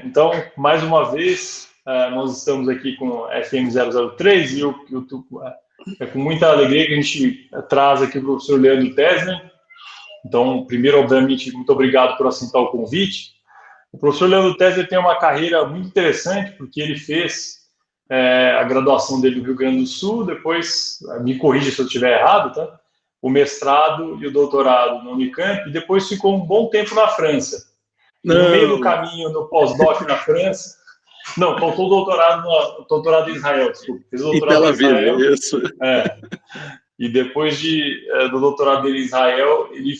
Então, mais uma vez, nós estamos aqui com o FM003 e é com muita alegria que a gente traz aqui o professor Leandro Tesner. Então, primeiro, obviamente, muito obrigado por aceitar o convite. O professor Leandro Tesner tem uma carreira muito interessante, porque ele fez a graduação dele no Rio Grande do Sul, depois, me corrija se eu estiver errado, tá? O mestrado e o doutorado na Unicamp, e depois ficou um bom tempo na França. E no meio do caminho, no pós-doc na França, não, faltou o doutorado em Israel, desculpa. Fez o doutorado em Israel. Isso. E depois do doutorado dele em Israel, ele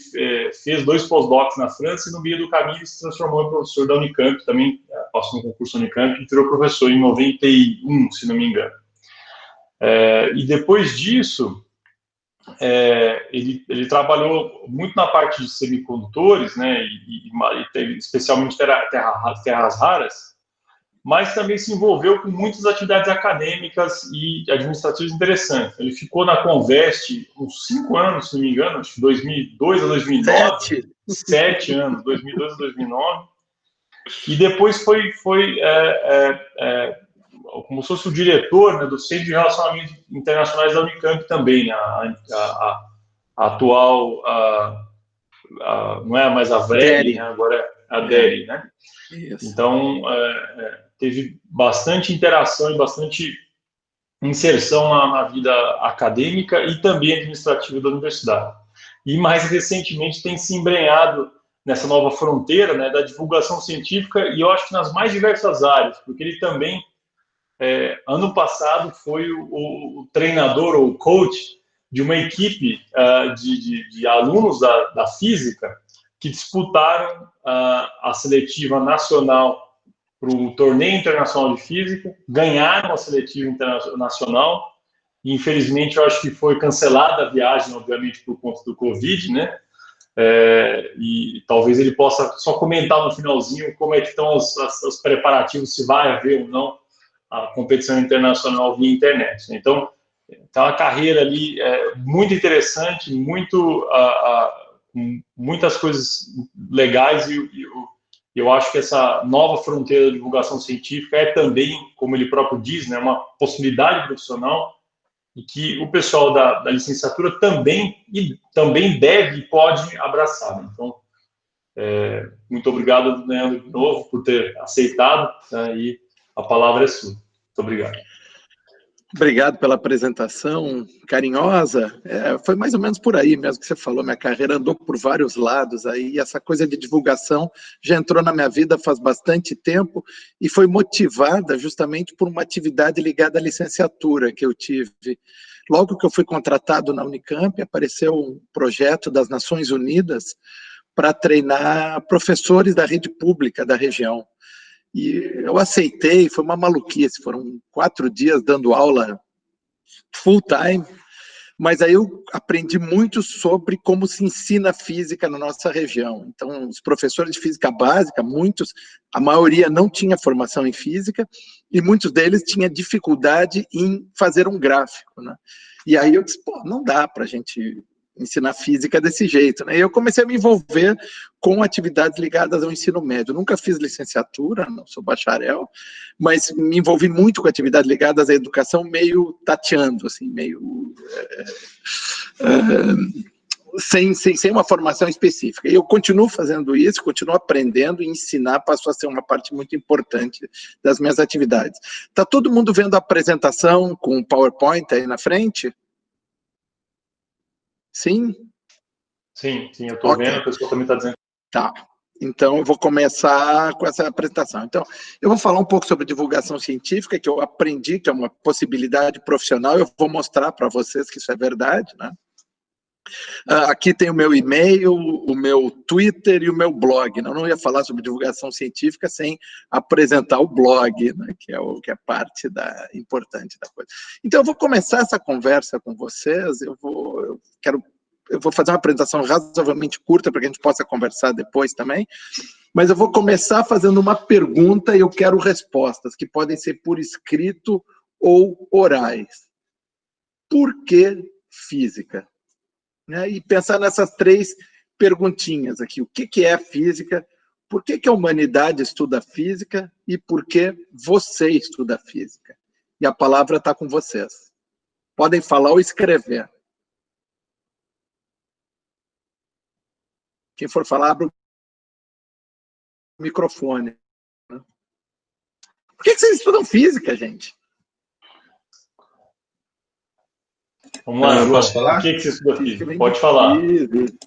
fez 2 pós-docs na França e no meio do caminho ele se transformou em professor da Unicamp, também passou no concurso Unicamp e virou professor em 91, se não me engano. E depois disso, ele trabalhou muito na parte de semicondutores, né, especialmente terras raras, mas também se envolveu com muitas atividades acadêmicas e administrativas interessantes. Ele ficou na Convest uns 5 anos, se não me engano, de 2002 a 2009. 7 anos, 2002 a 2009. E depois como se fosse o diretor, né, do Centro de Relacionamentos Internacionais da Unicamp também, a atual, não é mais a VRE, né, agora é a DERI, né? Isso. Então, teve bastante interação e bastante inserção na vida acadêmica e também administrativa da universidade. E, mais recentemente, tem se embrenhado nessa nova fronteira, né, da divulgação científica, e eu acho que nas mais diversas áreas, porque ele também, ano passado, foi o treinador ou coach de uma equipe de alunos da física que disputaram a seletiva nacional para o torneio internacional de física, ganharam a seletiva internacional, e infelizmente eu acho que foi cancelada a viagem, obviamente, por conta do Covid, né? E talvez ele possa só comentar no finalzinho como é que estão os preparativos, se vai haver ou não a competição internacional via internet. Então, tem uma carreira ali muito interessante, muitas coisas legais, e eu acho que essa nova fronteira de divulgação científica é também, como ele próprio diz, né, uma possibilidade profissional, e que o pessoal da licenciatura também deve e pode abraçar. Então, muito obrigado, Leandro, de novo, por ter aceitado, e a palavra é sua. Muito obrigado. Obrigado pela apresentação carinhosa. Foi mais ou menos por aí mesmo que você falou. Minha carreira andou por vários lados aí. Essa coisa de divulgação já entrou na minha vida faz bastante tempo e foi motivada justamente por uma atividade ligada à licenciatura que eu tive. Logo que eu fui contratado na Unicamp, apareceu um projeto das Nações Unidas para treinar professores da rede pública da região. E eu aceitei, foi uma maluquice, foram 4 dias dando aula full time, mas aí eu aprendi muito sobre como se ensina física na nossa região. Então, os professores de física básica, a maioria não tinha formação em física, e muitos deles tinham dificuldade em fazer um gráfico, né? E aí eu disse, não dá para a gente ensinar física desse jeito, né? E eu comecei a me envolver com atividades ligadas ao ensino médio. Eu nunca fiz licenciatura, não sou bacharel, mas me envolvi muito com atividades ligadas à educação, meio tateando, assim, meio sem uma formação específica. E eu continuo fazendo isso, continuo aprendendo, e ensinar passou a ser uma parte muito importante das minhas atividades. Está todo mundo vendo a apresentação com o PowerPoint aí na frente? Sim? Sim, eu estou vendo, a pessoa também está dizendo. Tá, então eu vou começar com essa apresentação. Então, eu vou falar um pouco sobre divulgação científica, que eu aprendi que é uma possibilidade profissional, eu vou mostrar para vocês que isso é verdade, né? Aqui tem o meu e-mail, o meu Twitter e o meu blog. Eu não ia falar sobre divulgação científica sem apresentar o blog, né, que é parte importante da coisa. Então, eu vou começar essa conversa com vocês. Eu vou fazer uma apresentação razoavelmente curta para que a gente possa conversar depois também, mas eu vou começar fazendo uma pergunta e eu quero respostas, que podem ser por escrito ou orais. Por que física? E pensar nessas 3 perguntinhas aqui. O que é física? por que que a humanidade estuda física e por que você estuda física? E a palavra está com vocês. Podem falar ou escrever. Quem for falar, abre o microfone. Por que vocês estudam física, gente? Vamos lá, João. Posso falar? Por que você estuda física? Pode falar.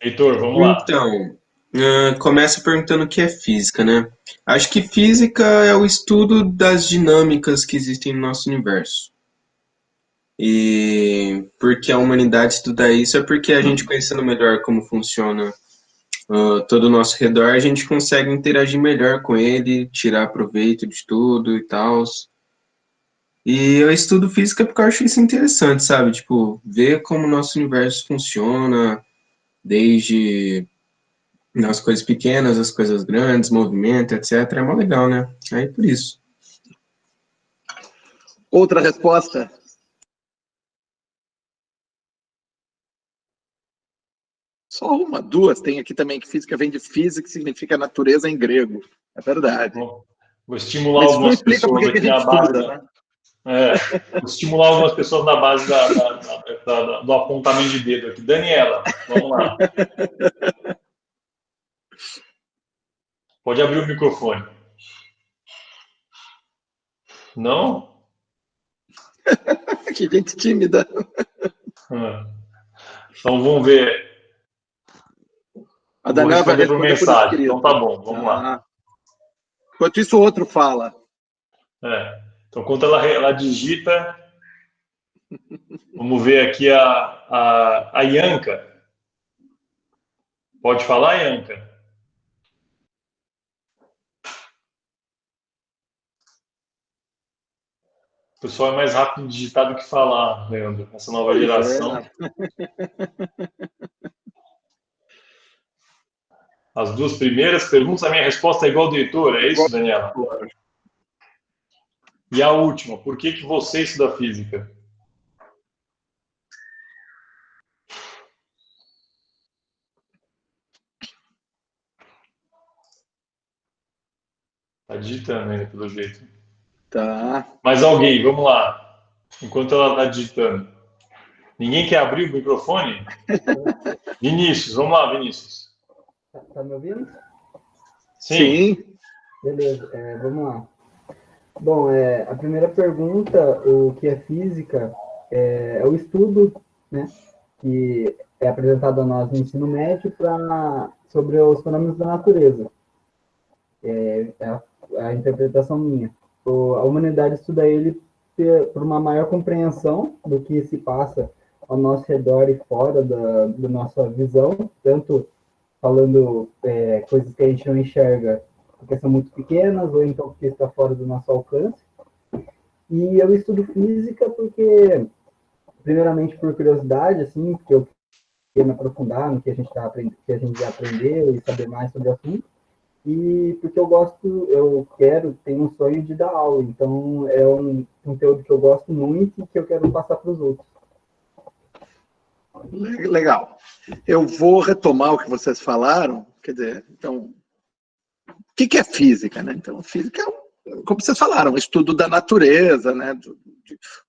Heitor, vamos lá. Então, começa perguntando o que é física, né? Acho que física é o estudo das dinâmicas que existem no nosso universo. E porque a humanidade estuda isso é porque a gente conhecendo melhor como funciona todo o nosso redor, a gente consegue interagir melhor com ele, tirar proveito de tudo e tal. E eu estudo física porque eu acho isso interessante, sabe? Tipo, ver como o nosso universo funciona, desde as coisas pequenas, as coisas grandes, movimento, etc. É mó legal, né? Aí por isso. Outra resposta? Só uma, duas. Tem aqui também que física vem de física, que significa natureza em grego. É verdade. Vou estimular Mas algumas explica por pessoas que aqui a gente na base estuda, né? vou estimular algumas pessoas na base do apontamento de dedo aqui. Daniela, vamos lá. Pode abrir o microfone. Não? Que gente tímida. Então vamos ver. A Daniela vai responder por responder por mensagem. escrito. Então tá bom, vamos lá. Enquanto isso, o outro fala. Então, enquanto ela digita, vamos ver aqui a Ianca. Pode falar, Ianca? O pessoal é mais rápido em digitar do que falar, Leandro, essa nova geração. As duas primeiras perguntas, a minha resposta é igual ao do Heitor, é isso, Daniela? E a última, por que você estuda física? Tá digitando ainda, pelo jeito. Tá. Mais alguém, vamos lá. Enquanto ela tá digitando. Ninguém quer abrir o microfone? Vinícius, vamos lá, Vinícius. Tá me ouvindo? Sim. Beleza, vamos lá. Bom, a primeira pergunta, o que é física, é o estudo, né, que é apresentado a nós no ensino médio sobre os fenômenos da natureza. É a interpretação minha. A humanidade estuda ele por uma maior compreensão do que se passa ao nosso redor e fora da nossa visão, tanto falando coisas que a gente não enxerga porque são muito pequenas, ou então porque está fora do nosso alcance. E eu estudo física porque, primeiramente por curiosidade, assim, porque eu queria me aprofundar no que a gente já aprendeu e saber mais sobre o assunto, e porque tenho um sonho de dar aula, então é um conteúdo que eu gosto muito e que eu quero passar para os outros. Legal. Eu vou retomar o que vocês falaram, quer dizer, então, o que é física, né? Então, física é, como vocês falaram, o estudo da natureza, né?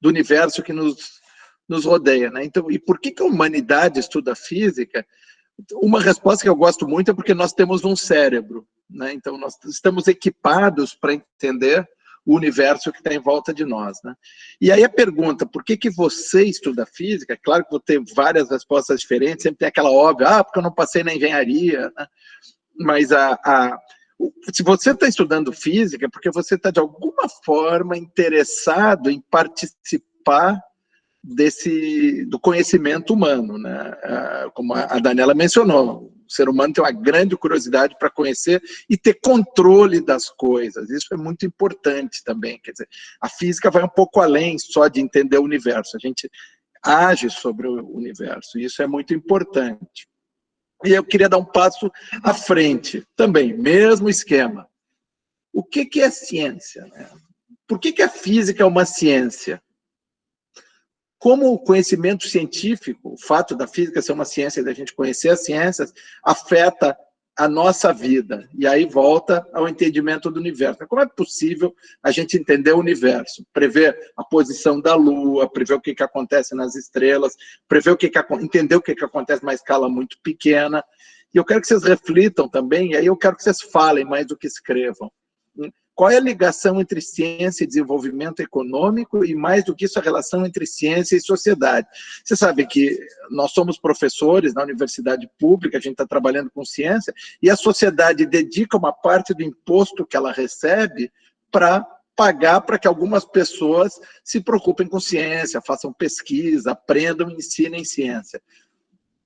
Do universo que nos rodeia, né? Então, e por que a humanidade estuda física? Uma resposta que eu gosto muito é porque nós temos um cérebro, né? Então, nós estamos equipados para entender o universo que está em volta de nós, né? E aí a pergunta, por que você estuda física? Claro que vou ter várias respostas diferentes, sempre tem aquela óbvia, porque eu não passei na engenharia, né? Mas se você está estudando física, é porque você está, de alguma forma, interessado em participar do conhecimento humano, né? Como a Daniela mencionou, o ser humano tem uma grande curiosidade para conhecer e ter controle das coisas. Isso é muito importante também. Quer dizer, a física vai um pouco além só de entender o universo. A gente age sobre o universo, e isso é muito importante. E eu queria dar um passo à frente também, mesmo esquema. O que é ciência, né? Por que a física é uma ciência? Como o conhecimento científico, o fato da física ser uma ciência e da gente conhecer as ciências, afeta a nossa vida. E aí volta ao entendimento do universo. Como é possível a gente entender o universo? Prever a posição da Lua, prever o que acontece nas estrelas, prever entender o que acontece numa escala muito pequena. E eu quero que vocês reflitam também, e aí eu quero que vocês falem mais do que escrevam. Qual é a ligação entre ciência e desenvolvimento econômico e, mais do que isso, a relação entre ciência e sociedade? Você sabe que nós somos professores na universidade pública, a gente está trabalhando com ciência, e a sociedade dedica uma parte do imposto que ela recebe para pagar para que algumas pessoas se preocupem com ciência, façam pesquisa, aprendam e ensinem ciência.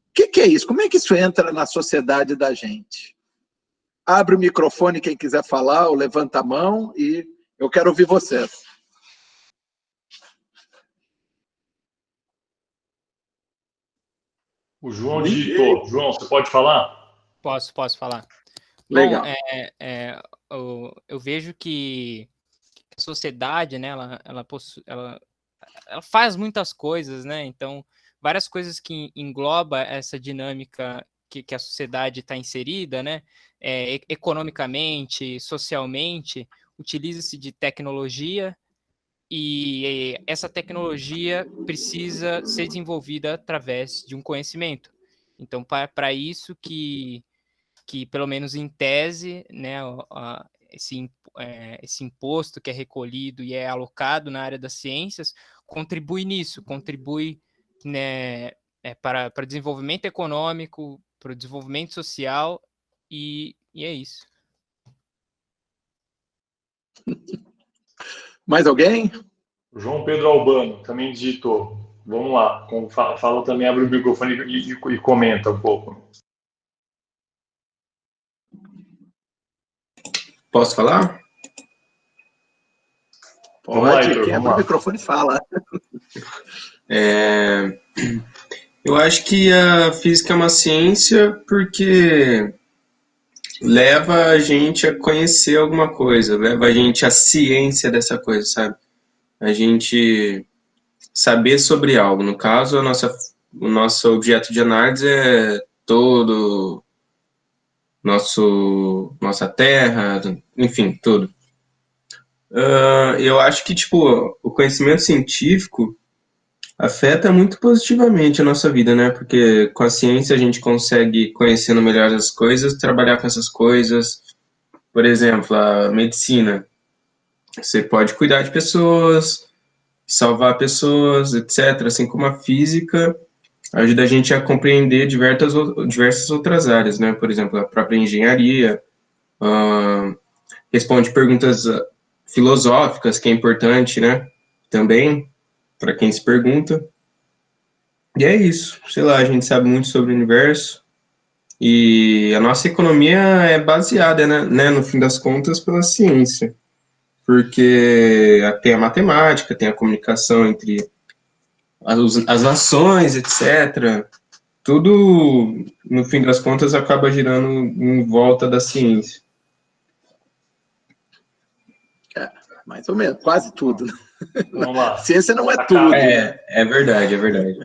O que é isso? Como é que isso entra na sociedade da gente? Abre o microfone quem quiser falar, ou levanta a mão, e eu quero ouvir vocês. O João digitou. João, você pode falar? Posso falar. Legal. Bom, eu vejo que a sociedade, né, ela faz muitas coisas, né? Então, várias coisas que engloba essa dinâmica que a sociedade está inserida, né? Economicamente, socialmente, utiliza-se de tecnologia e essa tecnologia precisa ser desenvolvida através de um conhecimento. Então, para isso que pelo menos em tese, né, esse imposto que é recolhido e é alocado na área das ciências contribui nisso, contribui, né, para o desenvolvimento econômico, para o desenvolvimento social, e é isso. Mais alguém? O João Pedro Albano também digitou. Vamos lá. Fala também, abre o microfone e comenta um pouco. Posso falar? Pode, quem abre o microfone fala. Eu acho que a física é uma ciência porque leva a gente a conhecer alguma coisa, leva a gente à ciência dessa coisa, sabe? A gente saber sobre algo. No caso, o nosso objeto de análise é todo nossa Terra, enfim, tudo. Eu acho que, tipo, o conhecimento científico afeta muito positivamente a nossa vida, né? Porque com a ciência a gente consegue, conhecendo melhor as coisas, trabalhar com essas coisas. Por exemplo, a medicina. Você pode cuidar de pessoas, salvar pessoas, etc. Assim como a física ajuda a gente a compreender diversas outras áreas, né? Por exemplo, a própria engenharia, responde perguntas filosóficas, que é importante, né? Também, para quem se pergunta. E é isso. Sei lá, a gente sabe muito sobre o universo e a nossa economia é baseada, né, no fim das contas, pela ciência. Porque tem a matemática, tem a comunicação entre as nações, etc. Tudo, no fim das contas, acaba girando em volta da ciência. Mais ou menos, quase tudo. Vamos lá. Ciência não é tudo. É verdade, é verdade.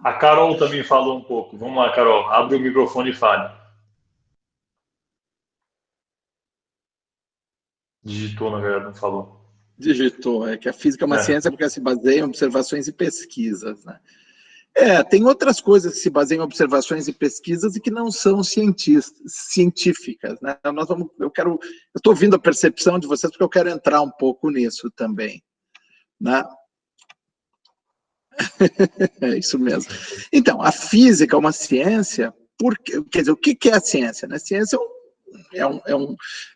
A Carol também falou um pouco. Vamos lá, Carol. Abre o microfone e fale. Digitou, na verdade, não falou. Digitou, que a física é uma ciência porque ela se baseia em observações e pesquisas, né? Tem outras coisas que se baseiam em observações e pesquisas e que não são científicas, né? Eu estou ouvindo a percepção de vocês porque eu quero entrar um pouco nisso também, né? É isso mesmo. Então, a física é uma ciência, quer dizer, o que é a ciência? A ciência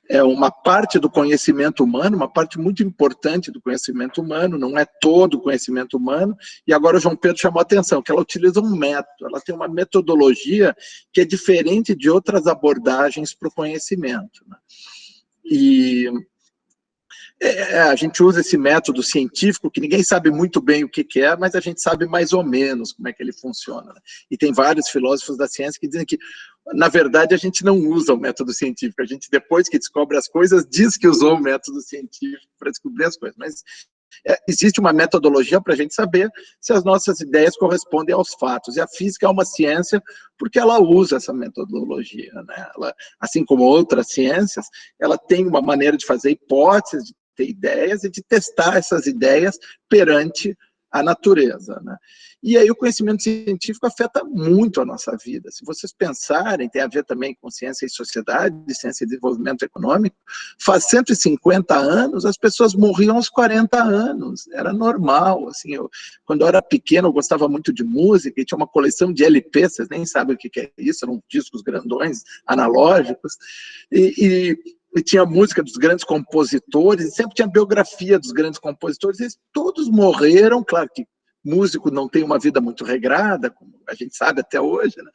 é uma parte do conhecimento humano, uma parte muito importante do conhecimento humano, não é todo o conhecimento humano, e agora o João Pedro chamou a atenção, que ela utiliza um método, ela tem uma metodologia que é diferente de outras abordagens para o conhecimento, né? E a gente usa esse método científico, que ninguém sabe muito bem o que é, mas a gente sabe mais ou menos como é que ele funciona, né? E tem vários filósofos da ciência que dizem que, na verdade, a gente não usa o método científico, a gente, depois que descobre as coisas, diz que usou o método científico para descobrir as coisas, mas existe uma metodologia para a gente saber se as nossas ideias correspondem aos fatos. E a física é uma ciência porque ela usa essa metodologia, né? Ela, assim como outras ciências, ela tem uma maneira de fazer hipóteses, de ter ideias e de testar essas ideias perante a natureza, né? E aí o conhecimento científico afeta muito a nossa vida. Se vocês pensarem, tem a ver também com ciência e sociedade, ciência e desenvolvimento econômico, faz 150 anos as pessoas morriam aos 40 anos, era normal. Assim, quando eu era pequeno eu gostava muito de música e tinha uma coleção de LP, vocês nem sabem o que é isso, eram discos grandões, analógicos, e tinha música dos grandes compositores, e sempre tinha biografia dos grandes compositores, eles todos morreram, claro que músico não tem uma vida muito regrada, como a gente sabe até hoje, né?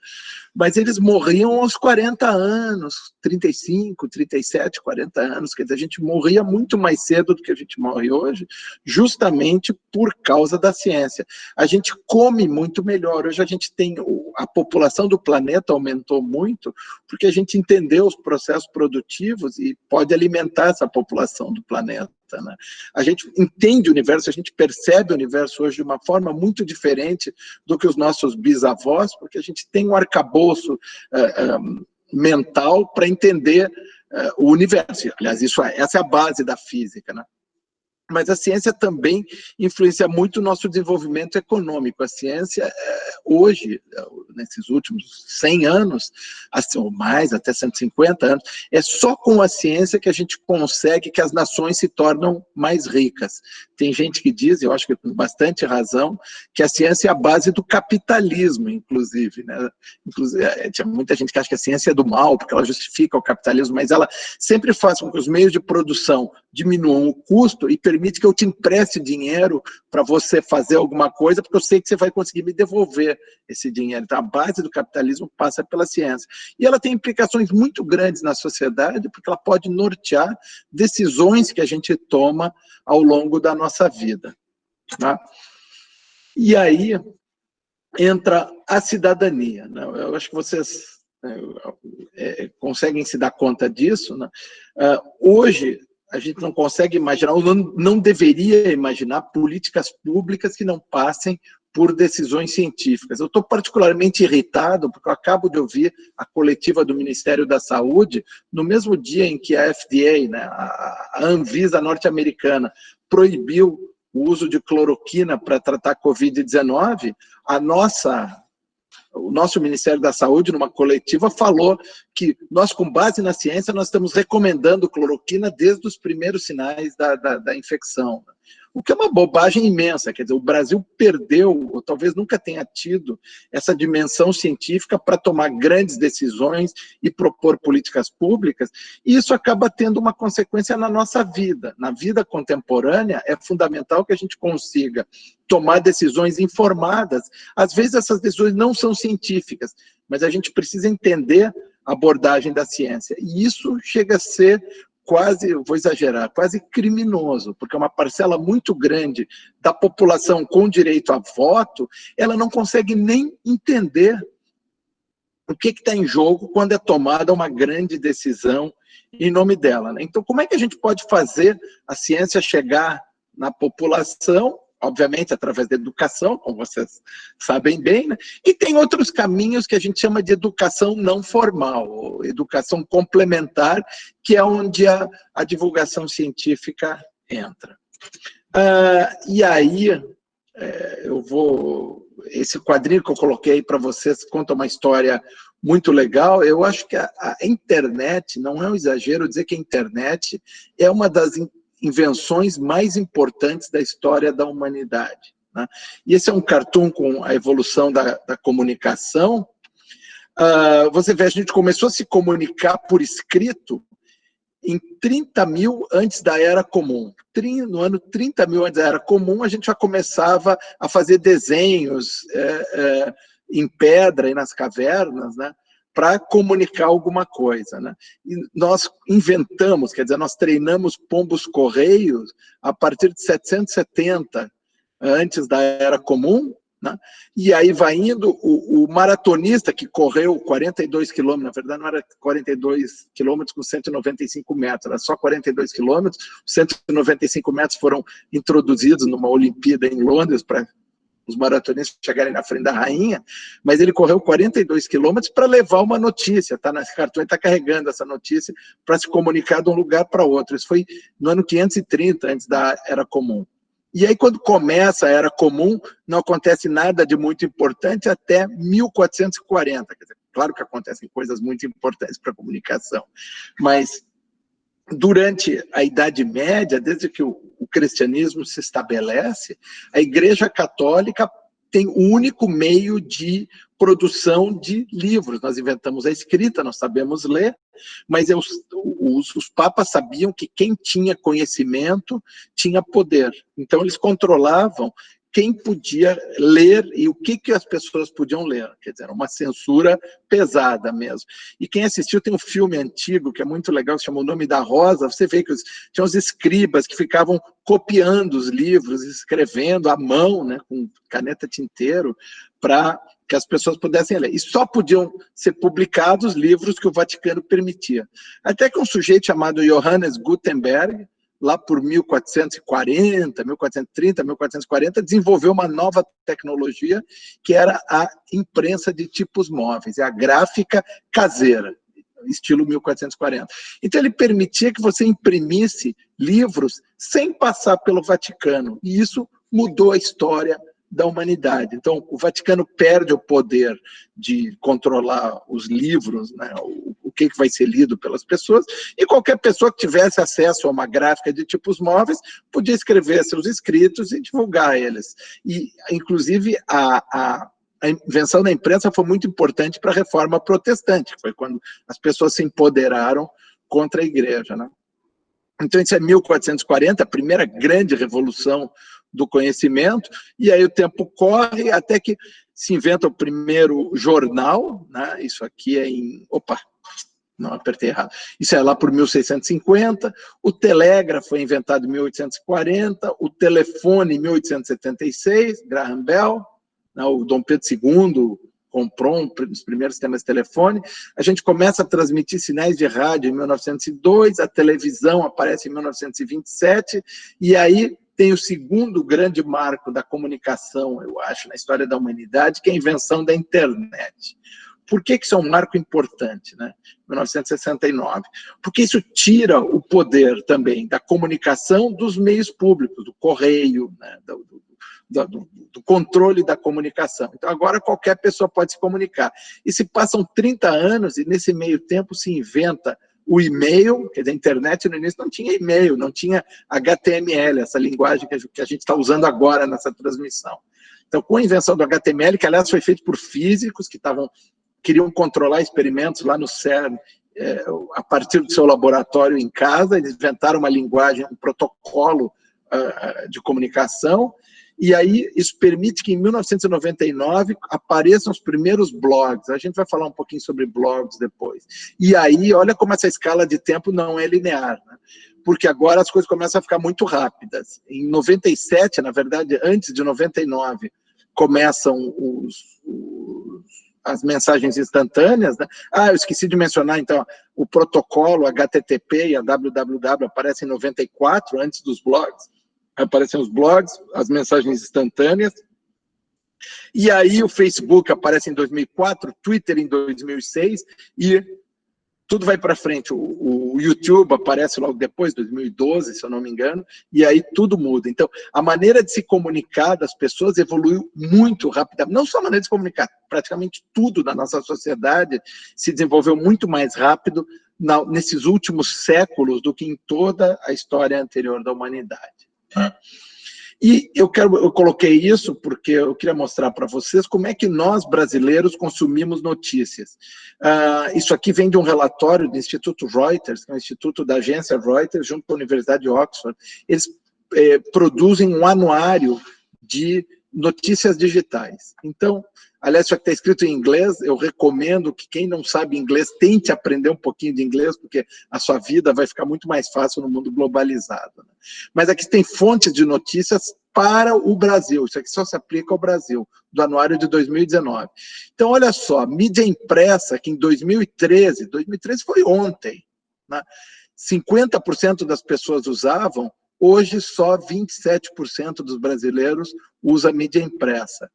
Mas eles morriam aos 40 anos, 35, 37, 40 anos, quer dizer, a gente morria muito mais cedo do que a gente morre hoje, justamente por causa da ciência. A gente come muito melhor, hoje a gente tem, a população do planeta aumentou muito, porque a gente entendeu os processos produtivos e pode alimentar essa população do planeta, né? A gente entende o universo, a gente percebe o universo hoje de uma forma muito diferente do que os nossos bisavós, porque a gente tem um arcabouço mental para entender o universo. Aliás, essa é a base da física, né? Mas a ciência também influencia muito o nosso desenvolvimento econômico. A ciência, hoje, nesses últimos 100 anos, ou mais, até 150 anos, é só com a ciência que a gente consegue que as nações se tornam mais ricas. Tem gente que diz, eu acho que com bastante razão, que a ciência é a base do capitalismo, inclusive, né? Tinha muita gente que acha que a ciência é do mal, porque ela justifica o capitalismo, mas ela sempre faz com que os meios de produção diminuam o custo e permite que eu te empreste dinheiro para você fazer alguma coisa, porque eu sei que você vai conseguir me devolver esse dinheiro. Então, a base do capitalismo passa pela ciência. E ela tem implicações muito grandes na sociedade, porque ela pode nortear decisões que a gente toma ao longo da nossa vida, tá? E aí entra a cidadania, né? Eu acho que vocês conseguem se dar conta disso, né? Hoje, a gente não consegue imaginar, ou não deveria imaginar, políticas públicas que não passem por decisões científicas. Eu estou particularmente irritado, porque eu acabo de ouvir a coletiva do Ministério da Saúde, no mesmo dia em que a FDA, né, a Anvisa norte-americana, proibiu o uso de cloroquina para tratar Covid-19, o nosso Ministério da Saúde, numa coletiva, falou que nós, com base na ciência, nós estamos recomendando cloroquina desde os primeiros sinais da infecção. O que é uma bobagem imensa, quer dizer, o Brasil perdeu, ou talvez nunca tenha tido, essa dimensão científica para tomar grandes decisões e propor políticas públicas, e isso acaba tendo uma consequência na nossa vida. Na vida contemporânea, é fundamental que a gente consiga tomar decisões informadas. Às vezes essas decisões não são científicas, mas a gente precisa entender a abordagem da ciência, e isso chega a ser quase, vou exagerar, quase criminoso, porque uma parcela muito grande da população com direito a voto, ela não consegue nem entender o que está em jogo quando é tomada uma grande decisão em nome dela, né? Então, como é que a gente pode fazer a ciência chegar na população? Obviamente, através da educação, como vocês sabem bem, né? E tem outros caminhos que a gente chama de educação não formal, ou educação complementar, que é onde a divulgação científica entra. E aí, esse quadrinho que eu coloquei para vocês conta uma história muito legal. Eu acho que a internet, não é um exagero dizer que a internet é uma das invenções mais importantes da história da humanidade, né? E esse é um cartoon com a evolução da comunicação. Você vê, a gente começou a se comunicar por escrito em 30 mil antes da Era Comum. No ano 30 mil antes da Era Comum, a gente já começava a fazer desenhos em pedra e nas cavernas, né, para comunicar alguma coisa, né? E nós inventamos, quer dizer, nós treinamos pombos-correios a partir de 770 antes da Era Comum, né? E aí vai indo, o maratonista que correu 42 quilômetros, na verdade não era 42 quilômetros com 195 metros, era só 42 quilômetros, 195 metros foram introduzidos numa Olimpíada em Londres para os maratonistas chegarem na frente da rainha, mas ele correu 42 quilômetros para levar uma notícia, tá nesse cartão, ele está carregando essa notícia para se comunicar de um lugar para outro. Isso foi no ano 530, antes da Era Comum. E aí, quando começa a Era Comum, não acontece nada de muito importante até 1440. Quer dizer, claro que acontecem coisas muito importantes para a comunicação, mas durante a Idade Média, desde que o cristianismo se estabelece, a Igreja Católica tem o único meio de produção de livros. Nós inventamos a escrita, nós sabemos ler, mas os papas sabiam que quem tinha conhecimento tinha poder. Então, eles controlavam quem podia ler e o que as pessoas podiam ler. Quer dizer, uma censura pesada mesmo. E quem assistiu, tem um filme antigo que é muito legal, que se chama O Nome da Rosa. Você vê que tinha os escribas que ficavam copiando os livros, escrevendo à mão, né, com caneta tinteiro, para que as pessoas pudessem ler. E só podiam ser publicados livros que o Vaticano permitia. Até que um sujeito chamado Johannes Gutenberg, lá por 1440, 1430, 1440, desenvolveu uma nova tecnologia que era a imprensa de tipos móveis, a gráfica caseira, estilo 1440. Então ele permitia que você imprimisse livros sem passar pelo Vaticano, e isso mudou a história da humanidade. Então, o Vaticano perde o poder de controlar os livros, né, o que vai ser lido pelas pessoas, e qualquer pessoa que tivesse acesso a uma gráfica de tipos móveis podia escrever seus escritos e divulgar eles. E, inclusive, a invenção da imprensa foi muito importante para a Reforma Protestante, que foi quando as pessoas se empoderaram contra a Igreja, né? Então, isso é 1440, a primeira grande revolução do conhecimento, e aí o tempo corre até que se inventa o primeiro jornal, né? Isso aqui é em... Opa! Não, apertei errado. Isso é lá por 1650, o telégrafo foi inventado em 1840, o telefone em 1876, Graham Bell, né? O Dom Pedro II comprou os primeiros sistemas de telefone, a gente começa a transmitir sinais de rádio em 1902, a televisão aparece em 1927, e aí tem o segundo grande marco da comunicação, eu acho, na história da humanidade, que é a invenção da internet. Por que isso é um marco importante, né? 1969. Porque isso tira o poder também da comunicação dos meios públicos, do correio, né? do controle da comunicação. Então, agora qualquer pessoa pode se comunicar. E se passam 30 anos e nesse meio tempo se inventa o e-mail, quer dizer, a internet no início não tinha e-mail, não tinha HTML, essa linguagem que a gente está usando agora nessa transmissão. Então, com a invenção do HTML, que aliás foi feito por físicos que queriam controlar experimentos lá no CERN, a partir do seu laboratório em casa, eles inventaram uma linguagem, um protocolo de comunicação, e aí isso permite que em 1999 apareçam os primeiros blogs. A gente vai falar um pouquinho sobre blogs depois. E aí, olha como essa escala de tempo não é linear, né? Porque agora as coisas começam a ficar muito rápidas. Em 97, na verdade, antes de 99, começam as mensagens instantâneas, né? Eu esqueci de mencionar, então, o protocolo HTTP e a www aparecem em 94, antes dos blogs. Aparecem os blogs, as mensagens instantâneas, e aí o Facebook aparece em 2004, Twitter em 2006, e tudo vai para frente. O YouTube aparece logo depois, 2012, se eu não me engano, e aí tudo muda. Então, a maneira de se comunicar das pessoas evoluiu muito rapidamente. Não só a maneira de se comunicar, praticamente tudo na nossa sociedade se desenvolveu muito mais rápido nesses últimos séculos do que em toda a história anterior da humanidade. E eu coloquei isso porque eu queria mostrar para vocês como é que nós, brasileiros, consumimos notícias. Isso aqui vem de um relatório do Instituto Reuters, que é um instituto da agência Reuters, junto com a Universidade de Oxford. Eles produzem um anuário de notícias digitais. Então, aliás, isso aqui está escrito em inglês, eu recomendo que quem não sabe inglês tente aprender um pouquinho de inglês, porque a sua vida vai ficar muito mais fácil no mundo globalizado, né? Mas aqui tem fontes de notícias para o Brasil. Isso aqui só se aplica ao Brasil, do anuário de 2019. Então, olha só, mídia impressa, que em 2013 foi ontem, né? 50% das pessoas usavam, hoje só 27% dos brasileiros usa mídia impressa.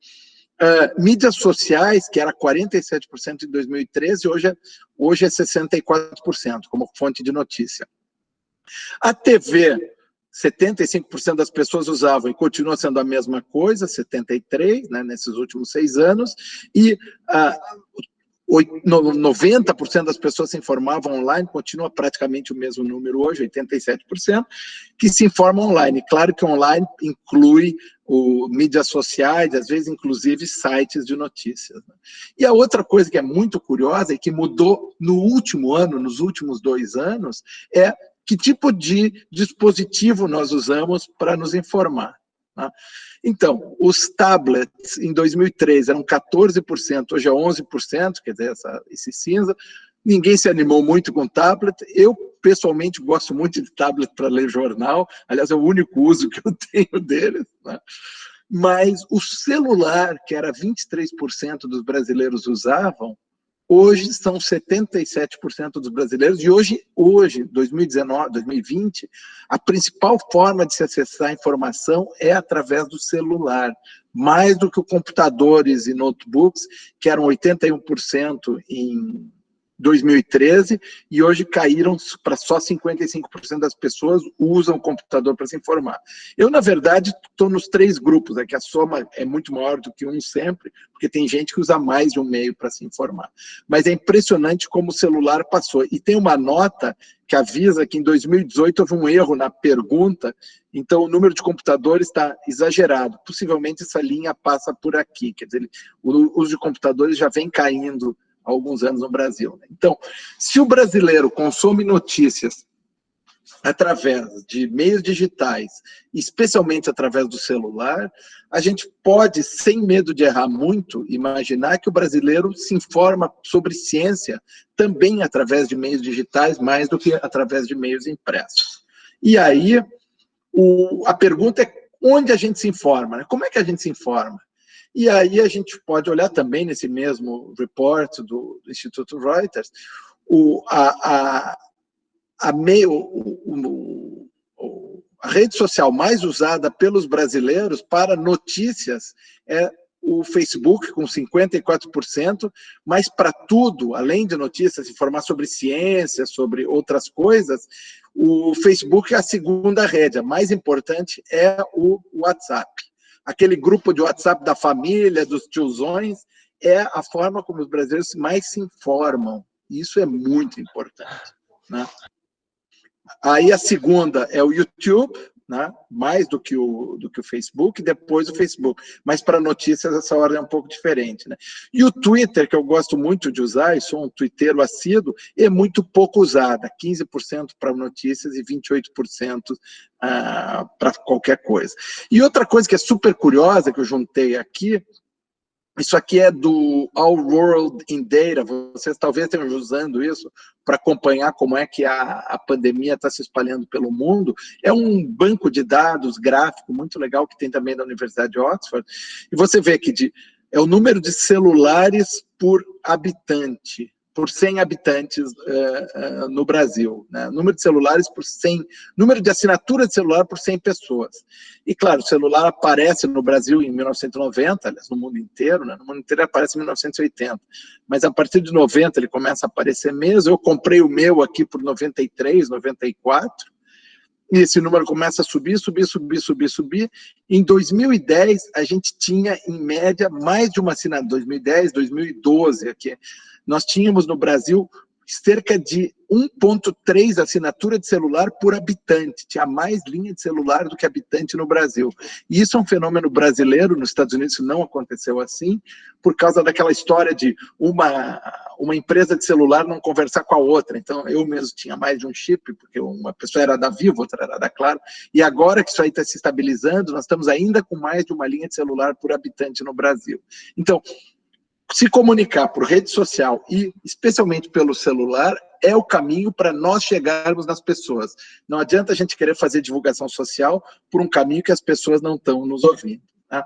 Mídias sociais, que era 47% em 2013, hoje é 64%, como fonte de notícia. A TV, 75% das pessoas usavam e continua sendo a mesma coisa, 73%, né, nesses últimos 6 anos, e 90% das pessoas se informavam online, continua praticamente o mesmo número hoje, 87%, que se informam online. Claro que online inclui mídias sociais, às vezes inclusive sites de notícias, né? E a outra coisa que é muito curiosa e que mudou no último ano, nos últimos 2 anos, é que tipo de dispositivo nós usamos para nos informar, né? Então, os tablets em 2003 eram 14%, hoje é 11%, quer dizer, esse cinza. Ninguém se animou muito com tablet. Eu, pessoalmente, gosto muito de tablet para ler jornal. Aliás, é o único uso que eu tenho deles, né? Mas o celular, que era 23% dos brasileiros usavam, hoje são 77% dos brasileiros, e hoje, 2019, 2020, a principal forma de se acessar a informação é através do celular, mais do que os computadores e notebooks, que eram 81% em 2013, e hoje caíram para só 55% das pessoas usam o computador para se informar. Eu, na verdade, estou nos 3 grupos, que a soma é muito maior do que um sempre, porque tem gente que usa mais de um meio para se informar. Mas é impressionante como o celular passou. E tem uma nota que avisa que em 2018 houve um erro na pergunta, então o número de computadores está exagerado. Possivelmente essa linha passa por aqui, quer dizer, o uso de computadores já vem caindo há alguns anos no Brasil. Então, se o brasileiro consome notícias através de meios digitais, especialmente através do celular, a gente pode, sem medo de errar muito, imaginar que o brasileiro se informa sobre ciência também através de meios digitais, mais do que através de meios impressos. E aí, a pergunta é onde a gente se informa, né? Como é que a gente se informa? E aí a gente pode olhar também nesse mesmo report do Instituto Reuters, a rede social mais usada pelos brasileiros para notícias é o Facebook, com 54%, mas para tudo, além de notícias, informar sobre ciência, sobre outras coisas, o Facebook é a segunda rede, a mais importante é o WhatsApp. Aquele grupo de WhatsApp da família, dos tiozões, é a forma como os brasileiros mais se informam. Isso é muito importante, né? Aí a segunda é o YouTube, né? Mais do que o Facebook, depois o Facebook. Mas para notícias essa ordem é um pouco diferente, né? E o Twitter, que eu gosto muito de usar, e sou um twitteiro assíduo, é muito pouco usada, 15% para notícias e 28% para qualquer coisa. E outra coisa que é super curiosa, que eu juntei aqui, isso aqui é do Our World in Data, vocês talvez estejam usando isso para acompanhar como é que a pandemia está se espalhando pelo mundo. É um banco de dados gráfico muito legal que tem também da Universidade de Oxford. E você vê que é o número de celulares por habitante, por 100 habitantes no Brasil, né? Número de celulares por 100, número de assinaturas de celular por 100 pessoas. E, claro, o celular aparece no Brasil em 1990, aliás, no mundo inteiro, né? No mundo inteiro aparece em 1980, mas a partir de 90 ele começa a aparecer mesmo. Eu comprei o meu aqui por 93, 94, e esse número começa a subir. Em 2010, a gente tinha, em média, mais de uma assinatura. 2010, 2012, aqui, nós tínhamos no Brasil cerca de 1,3 assinatura de celular por habitante. Tinha mais linha de celular do que habitante no Brasil. E isso é um fenômeno brasileiro. Nos Estados Unidos isso não aconteceu assim, por causa daquela história de uma empresa de celular não conversar com a outra. Então, eu mesmo tinha mais de um chip, porque uma pessoa era da Vivo, outra era da Claro. E agora que isso aí está se estabilizando, nós estamos ainda com mais de uma linha de celular por habitante no Brasil. Então, se comunicar por rede social e especialmente pelo celular é o caminho para nós chegarmos nas pessoas. Não adianta a gente querer fazer divulgação social por um caminho que as pessoas não estão nos ouvindo. Tá?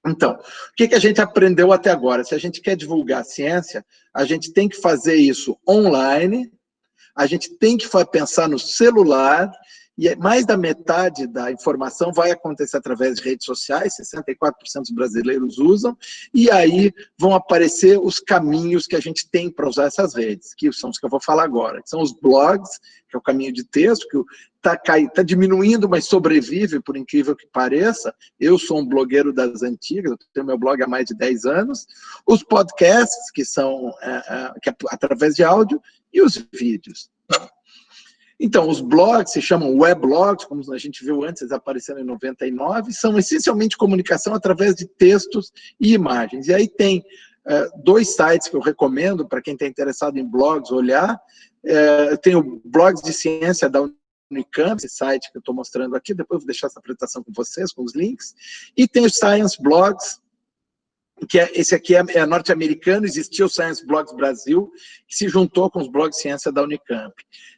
Então, o que a gente aprendeu até agora? Se a gente quer divulgar a ciência, a gente tem que fazer isso online, a gente tem que pensar no celular, e mais da metade da informação vai acontecer através de redes sociais, 64% dos brasileiros usam, e aí vão aparecer os caminhos que a gente tem para usar essas redes, que são os que eu vou falar agora, que são os blogs, que é o caminho de texto, que está diminuindo, mas sobrevive, por incrível que pareça. Eu sou um blogueiro das antigas, eu tenho meu blog há mais de 10 anos, os podcasts, que são através de áudio, e os vídeos. Então, os blogs se chamam weblogs, como a gente viu antes, aparecendo em 99, são essencialmente comunicação através de textos e imagens. E aí tem 2 sites que eu recomendo para quem está interessado em blogs olhar. Tem o Blogs de Ciência da Unicamp, esse site que eu estou mostrando aqui, depois eu vou deixar essa apresentação com vocês, com os links. E tem os Science Blogs, que esse aqui é norte-americano, existia o Science Blogs Brasil, que se juntou com os blogs de ciência da Unicamp.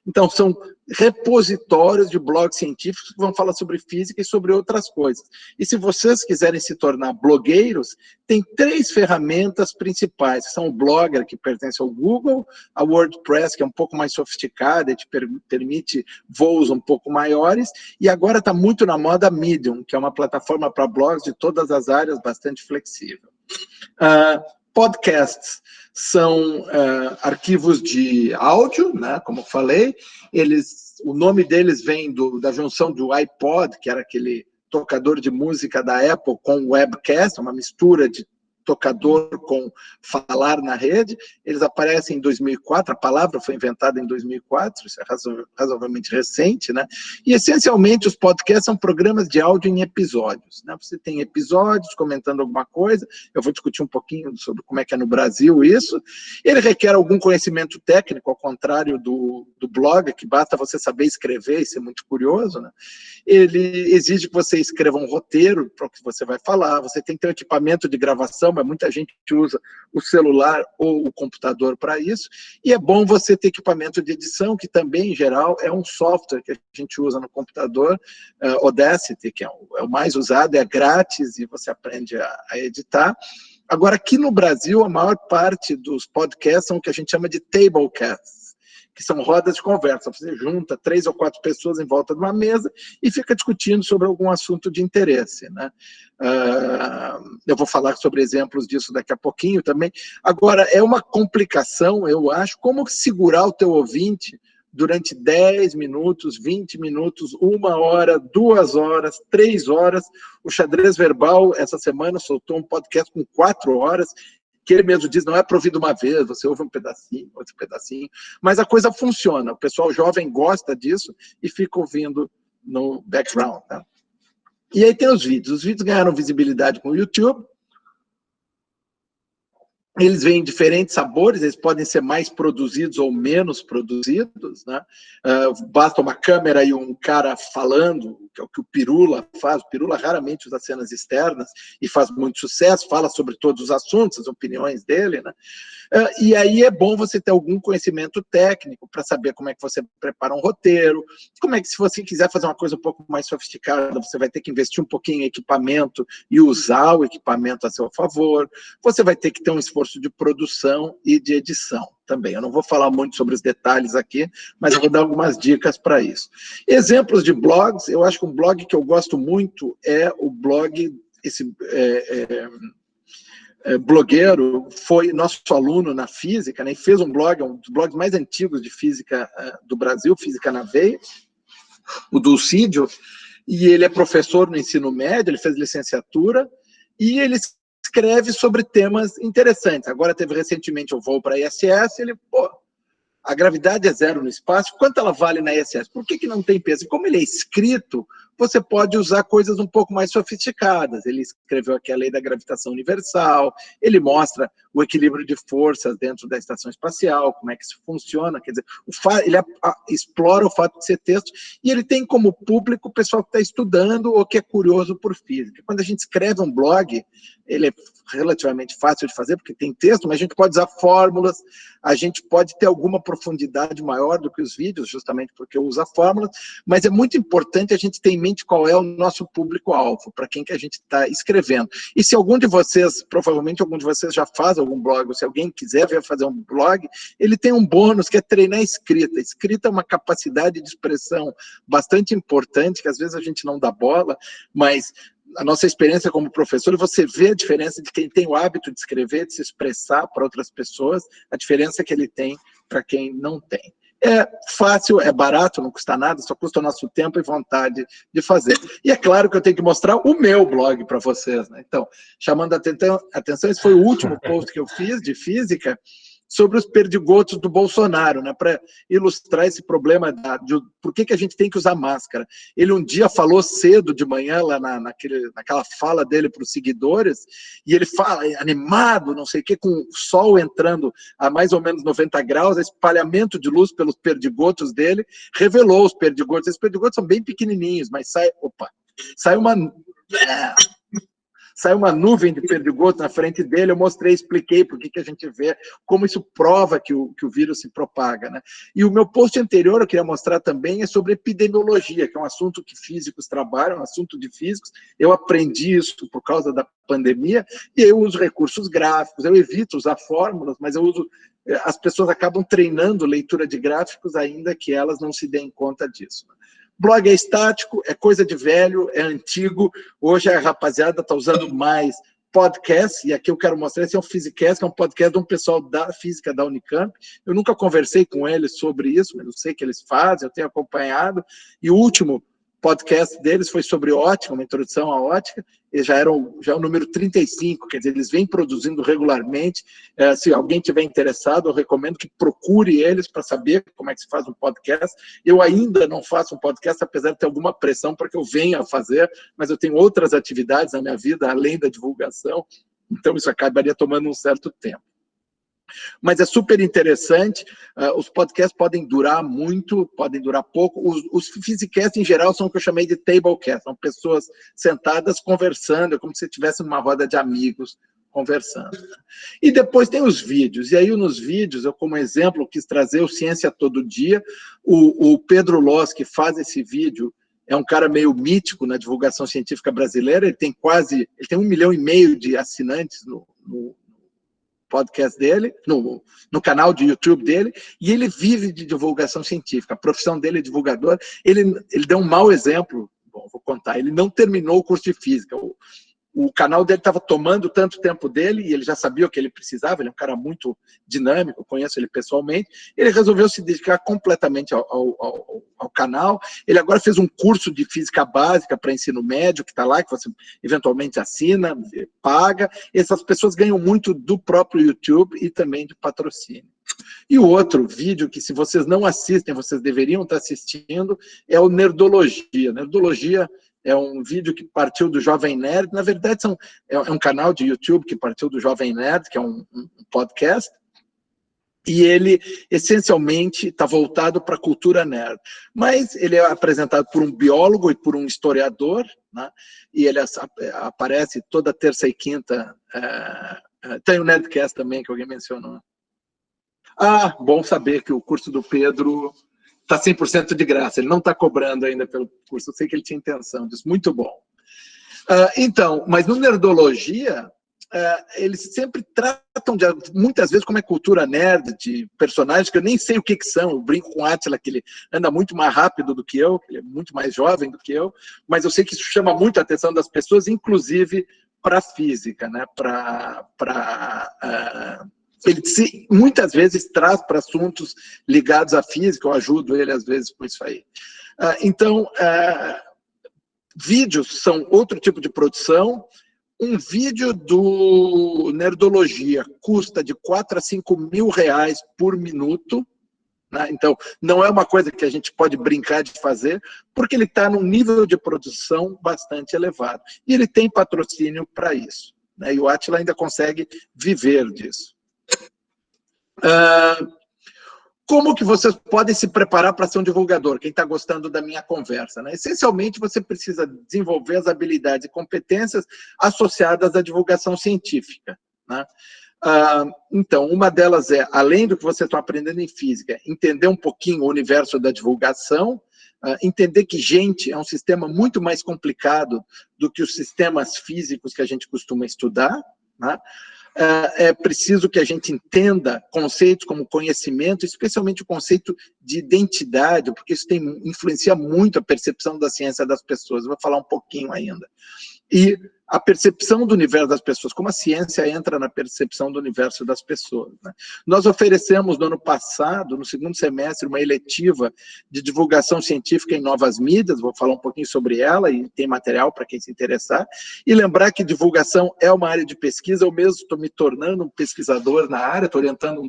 Então, são repositórios de blogs científicos que vão falar sobre física e sobre outras coisas. E se vocês quiserem se tornar blogueiros, tem 3 ferramentas principais, que são o Blogger, que pertence ao Google, a WordPress, que é um pouco mais sofisticada e te permite voos um pouco maiores, e agora está muito na moda Medium, que é uma plataforma para blogs de todas as áreas, bastante flexível. Podcasts são arquivos de áudio, né, como eu falei, o nome deles vem da junção do iPod, que era aquele tocador de música da Apple, com webcast, uma mistura de tocador com falar na rede. Eles aparecem em 2004, a palavra foi inventada em 2004, isso é razoavelmente recente, né? E, essencialmente, os podcasts são programas de áudio em episódios, né? Você tem episódios comentando alguma coisa, eu vou discutir um pouquinho sobre como é que é no Brasil isso. Ele requer algum conhecimento técnico, ao contrário do blog, que basta você saber escrever e ser muito curioso, né? Ele exige que você escreva um roteiro para o que você vai falar, você tem que ter um equipamento de gravação, mas muita gente usa o celular ou o computador para isso, e é bom você ter equipamento de edição, que também, em geral, é um software que a gente usa no computador, Audacity, que é o mais usado, é grátis e você aprende a editar. Agora, aqui no Brasil, a maior parte dos podcasts são o que a gente chama de tablecasts, que são rodas de conversa. Você junta 3 ou 4 pessoas em volta de uma mesa e fica discutindo sobre algum assunto de interesse, né? Eu vou falar sobre exemplos disso daqui a pouquinho também. Agora, é uma complicação, eu acho, como segurar o teu ouvinte durante 10 minutos, 20 minutos, 1 hora, 2 horas, 3 horas. O Xadrez Verbal, essa semana, soltou um podcast com 4 horas, que ele mesmo diz, não é para ouvir de uma vez, você ouve um pedacinho, outro pedacinho, mas a coisa funciona, o pessoal jovem gosta disso e fica ouvindo no background. Tá? E aí tem os vídeos ganharam visibilidade com o YouTube, eles vêm em diferentes sabores, eles podem ser mais produzidos ou menos produzidos, né? Basta uma câmera e um cara falando, que é o que o Pirula faz. O Pirula raramente usa cenas externas e faz muito sucesso, fala sobre todos os assuntos, as opiniões dele, né? E aí é bom você ter algum conhecimento técnico para saber como é que você prepara um roteiro, como é que, se você quiser fazer uma coisa um pouco mais sofisticada, você vai ter que investir um pouquinho em equipamento e usar o equipamento a seu favor, você vai ter que ter um esforço de produção e de edição também. Eu não vou falar muito sobre os detalhes aqui, mas eu vou dar algumas dicas para isso. Exemplos de blogs, eu acho que um blog que eu gosto muito é o blog, blogueiro foi nosso aluno na física, né, e fez um blog, um dos blogs mais antigos de física do Brasil, Física na Veia, o Dulcídio, e ele é professor no ensino médio, ele fez licenciatura, e ele escreve sobre temas interessantes. Agora teve recentemente o voo para a ISS, ele, a gravidade é 0 no espaço, quanto ela vale na ISS? Por que não tem peso? E como ele é escrito, você pode usar coisas um pouco mais sofisticadas. Ele escreveu aqui a lei da gravitação universal, ele mostra o equilíbrio de forças dentro da estação espacial, como é que isso funciona, quer dizer, ele explora o fato de ser texto, e ele tem como público o pessoal que está estudando ou que é curioso por física. Quando a gente escreve um blog, ele é relativamente fácil de fazer, porque tem texto, mas a gente pode usar fórmulas, a gente pode ter alguma profundidade maior do que os vídeos, justamente porque usa fórmulas, mas é muito importante a gente ter em mente qual é o nosso público-alvo, para quem que a gente está escrevendo. E se algum de vocês, provavelmente algum de vocês já faz algum blog, ou se alguém quiser vir fazer um blog, ele tem um bônus que é treinar a escrita. A escrita é uma capacidade de expressão bastante importante, que às vezes a gente não dá bola, mas a nossa experiência como professor, você vê a diferença de quem tem o hábito de escrever, de se expressar para outras pessoas, a diferença que ele tem para quem não tem. É fácil, é barato, não custa nada, só custa o nosso tempo e vontade de fazer. E é claro que eu tenho que mostrar o meu blog para vocês, né? Então, chamando a atenção, esse foi o último post que eu fiz de física, sobre os perdigotos do Bolsonaro, né, para ilustrar esse problema de por que a gente tem que usar máscara. Ele um dia falou cedo de manhã, lá naquela fala dele para os seguidores, e ele fala, animado, não sei o que, com o sol entrando a mais ou menos 90 graus, espalhamento de luz pelos perdigotos dele, revelou os perdigotos. Esses perdigotos são bem pequenininhos, mas sai uma nuvem de perdigoto na frente dele, eu mostrei, expliquei por que a gente vê, como isso prova que o vírus se propaga, né? E o meu post anterior, eu queria mostrar também, é sobre epidemiologia, que é um assunto que físicos trabalham, um assunto de físicos. Eu aprendi isso por causa da pandemia, e eu uso recursos gráficos, eu evito usar fórmulas, mas eu uso... As pessoas acabam treinando leitura de gráficos, ainda que elas não se deem conta disso. Blog é estático, é coisa de velho, é antigo. Hoje a rapaziada está usando mais podcast, e aqui eu quero mostrar, esse é um Physicast, que é um podcast de um pessoal da física da Unicamp. Eu nunca conversei com eles sobre isso, mas eu sei que eles fazem, eu tenho acompanhado. E o último podcast deles foi sobre ótica, uma introdução à ótica, e já é o número 35, quer dizer, eles vêm produzindo regularmente. Se alguém tiver interessado, eu recomendo que procure eles para saber como é que se faz um podcast. Eu ainda não faço um podcast, apesar de ter alguma pressão para que eu venha a fazer, mas eu tenho outras atividades na minha vida, além da divulgação, então isso acabaria tomando um certo tempo. Mas é super interessante, os podcasts podem durar muito, podem durar pouco. Os Physicast, em geral, são o que eu chamei de tablecast, são pessoas sentadas conversando, é como se estivesse numa roda de amigos conversando. E depois tem os vídeos, e aí nos vídeos, eu como exemplo quis trazer o Ciência Todo Dia. O Pedro Loss, que faz esse vídeo, é um cara meio mítico na divulgação científica brasileira, ele tem 1,5 milhão de assinantes no podcast dele, no canal de YouTube dele, e ele vive de divulgação científica. A profissão dele é divulgador. Ele deu um mau exemplo, bom, vou contar, ele não terminou o curso de física. O canal dele estava tomando tanto tempo dele, e ele já sabia o que ele precisava, ele é um cara muito dinâmico, eu conheço ele pessoalmente, ele resolveu se dedicar completamente ao canal. Ele agora fez um curso de física básica para ensino médio, que está lá, que você eventualmente assina, paga. Essas pessoas ganham muito do próprio YouTube e também de patrocínio. E o outro vídeo, que se vocês não assistem, vocês deveriam estar assistindo, é o Nerdologia. Nerdologia é um vídeo que partiu do Jovem Nerd. Na verdade, é um canal de YouTube que partiu do Jovem Nerd, que é um podcast, e ele, essencialmente, está voltado para a cultura nerd. Mas ele é apresentado por um biólogo e por um historiador, né? E ele aparece toda terça e quinta. Tem o Nerdcast também, que alguém mencionou. Ah, bom saber que o curso do Pedro está 100% de graça, ele não está cobrando ainda pelo curso, eu sei que ele tinha intenção disso, muito bom. Então, mas no Nerdologia, eles sempre tratam, muitas vezes, como é cultura nerd, de personagens que eu nem sei o que são. Eu brinco com o Átila, que ele anda muito mais rápido do que eu, ele é muito mais jovem do que eu, mas eu sei que isso chama muito a atenção das pessoas, inclusive para a física, né? Ele muitas vezes traz para assuntos ligados à física, eu ajudo ele às vezes com isso aí. Então, vídeos são outro tipo de produção. Um vídeo do Nerdologia custa de 4 a 5 mil reais por minuto, né? Então, não é uma coisa que a gente pode brincar de fazer, porque ele está num nível de produção bastante elevado. E ele tem patrocínio para isso, né? E o Átila ainda consegue viver disso. Como que vocês podem se preparar para ser um divulgador? Quem está gostando da minha conversa, né? Essencialmente, você precisa desenvolver as habilidades e competências associadas à divulgação científica, né? Então, uma delas é, além do que vocês estão aprendendo em física, entender um pouquinho o universo da divulgação, entender que gente é um sistema muito mais complicado do que os sistemas físicos que a gente costuma estudar, né? É preciso que a gente entenda conceitos como conhecimento, especialmente o conceito de identidade, porque isso influencia muito a percepção da ciência das pessoas. Eu vou falar um pouquinho ainda. E a percepção do universo das pessoas, como a ciência entra na percepção do universo das pessoas, né? Nós oferecemos, no ano passado, no segundo semestre, uma eletiva de divulgação científica em novas mídias, vou falar um pouquinho sobre ela, e tem material para quem se interessar, e lembrar que divulgação é uma área de pesquisa, eu mesmo estou me tornando um pesquisador na área, estou orientando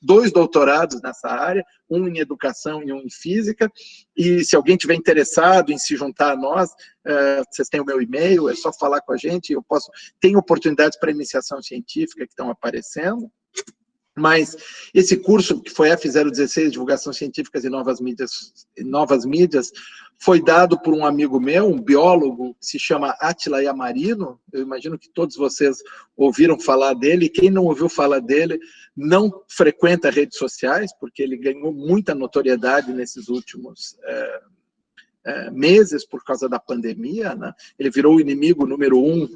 dois doutorados nessa área, um em educação e um em física, e se alguém tiver interessado em se juntar a nós, vocês têm o meu e-mail, é só falar com a gente, tem oportunidades para iniciação científica que estão aparecendo, mas esse curso, que foi F016, Divulgação Científica e Novas Mídias, foi dado por um amigo meu, um biólogo, que se chama Átila Yamarino. Eu imagino que todos vocês ouviram falar dele, e quem não ouviu falar dele não frequenta redes sociais, porque ele ganhou muita notoriedade nesses últimos meses por causa da pandemia, né? Ele virou o inimigo número 1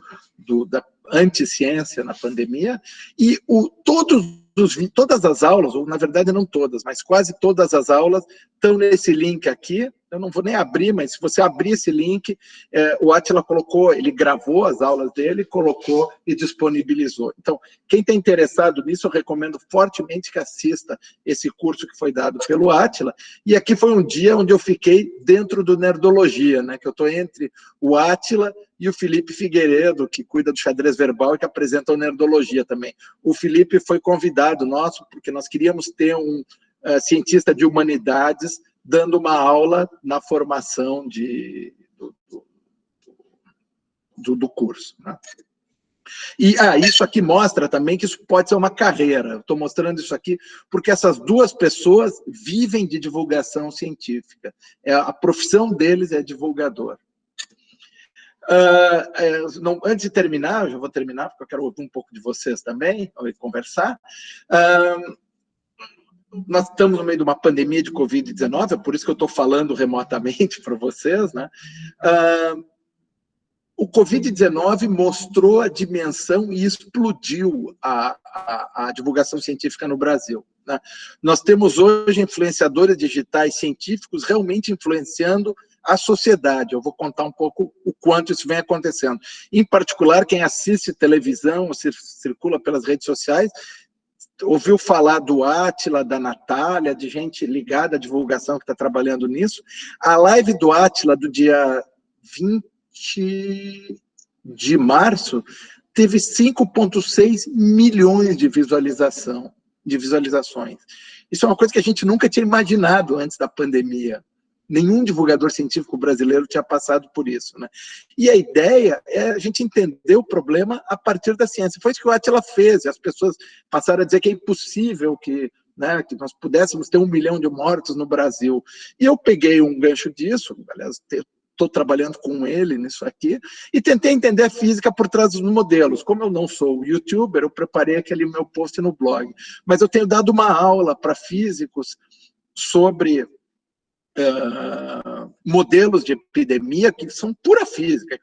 da anticiência na pandemia, e todas as aulas, ou na verdade não todas, mas quase todas as aulas estão nesse link aqui. Eu não vou nem abrir, mas se você abrir esse link, o Átila colocou, ele gravou as aulas dele, colocou e disponibilizou. Então, quem está interessado nisso, eu recomendo fortemente que assista esse curso que foi dado pelo Átila. E aqui foi um dia onde eu fiquei dentro do Nerdologia, né, que eu estou entre o Átila e o Felipe Figueiredo, que cuida do xadrez verbal e que apresenta o Nerdologia também. O Felipe foi convidado nosso, porque nós queríamos ter um cientista de humanidades dando uma aula na formação do curso, né? E isso aqui mostra também que isso pode ser uma carreira. Estou mostrando isso aqui porque essas duas pessoas vivem de divulgação científica. A profissão deles é divulgador. Antes de terminar, eu já vou terminar, porque eu quero ouvir um pouco de vocês também, e conversar. Nós estamos no meio de uma pandemia de Covid-19, é por isso que eu estou falando remotamente para vocês, né? O Covid-19 mostrou a dimensão e explodiu a divulgação científica no Brasil, né? Nós temos hoje influenciadores digitais científicos realmente influenciando a sociedade. Eu vou contar um pouco o quanto isso vem acontecendo. Em particular, quem assiste televisão, ou circula pelas redes sociais, ouviu falar do Átila, da Natália, de gente ligada à divulgação que está trabalhando nisso. A live do Átila, do dia 20 de março, teve 5,6 milhões de visualizações. Isso é uma coisa que a gente nunca tinha imaginado antes da pandemia. Nenhum divulgador científico brasileiro tinha passado por isso, né? E a ideia é a gente entender o problema a partir da ciência. Foi isso que o Átila fez, e as pessoas passaram a dizer que é impossível que que nós pudéssemos ter 1 milhão de mortos no Brasil. E eu peguei um gancho disso, aliás, estou trabalhando com ele nisso aqui, e tentei entender a física por trás dos modelos. Como eu não sou youtuber, eu preparei aquele meu post no blog. Mas eu tenho dado uma aula para físicos sobre modelos de epidemia que são pura física.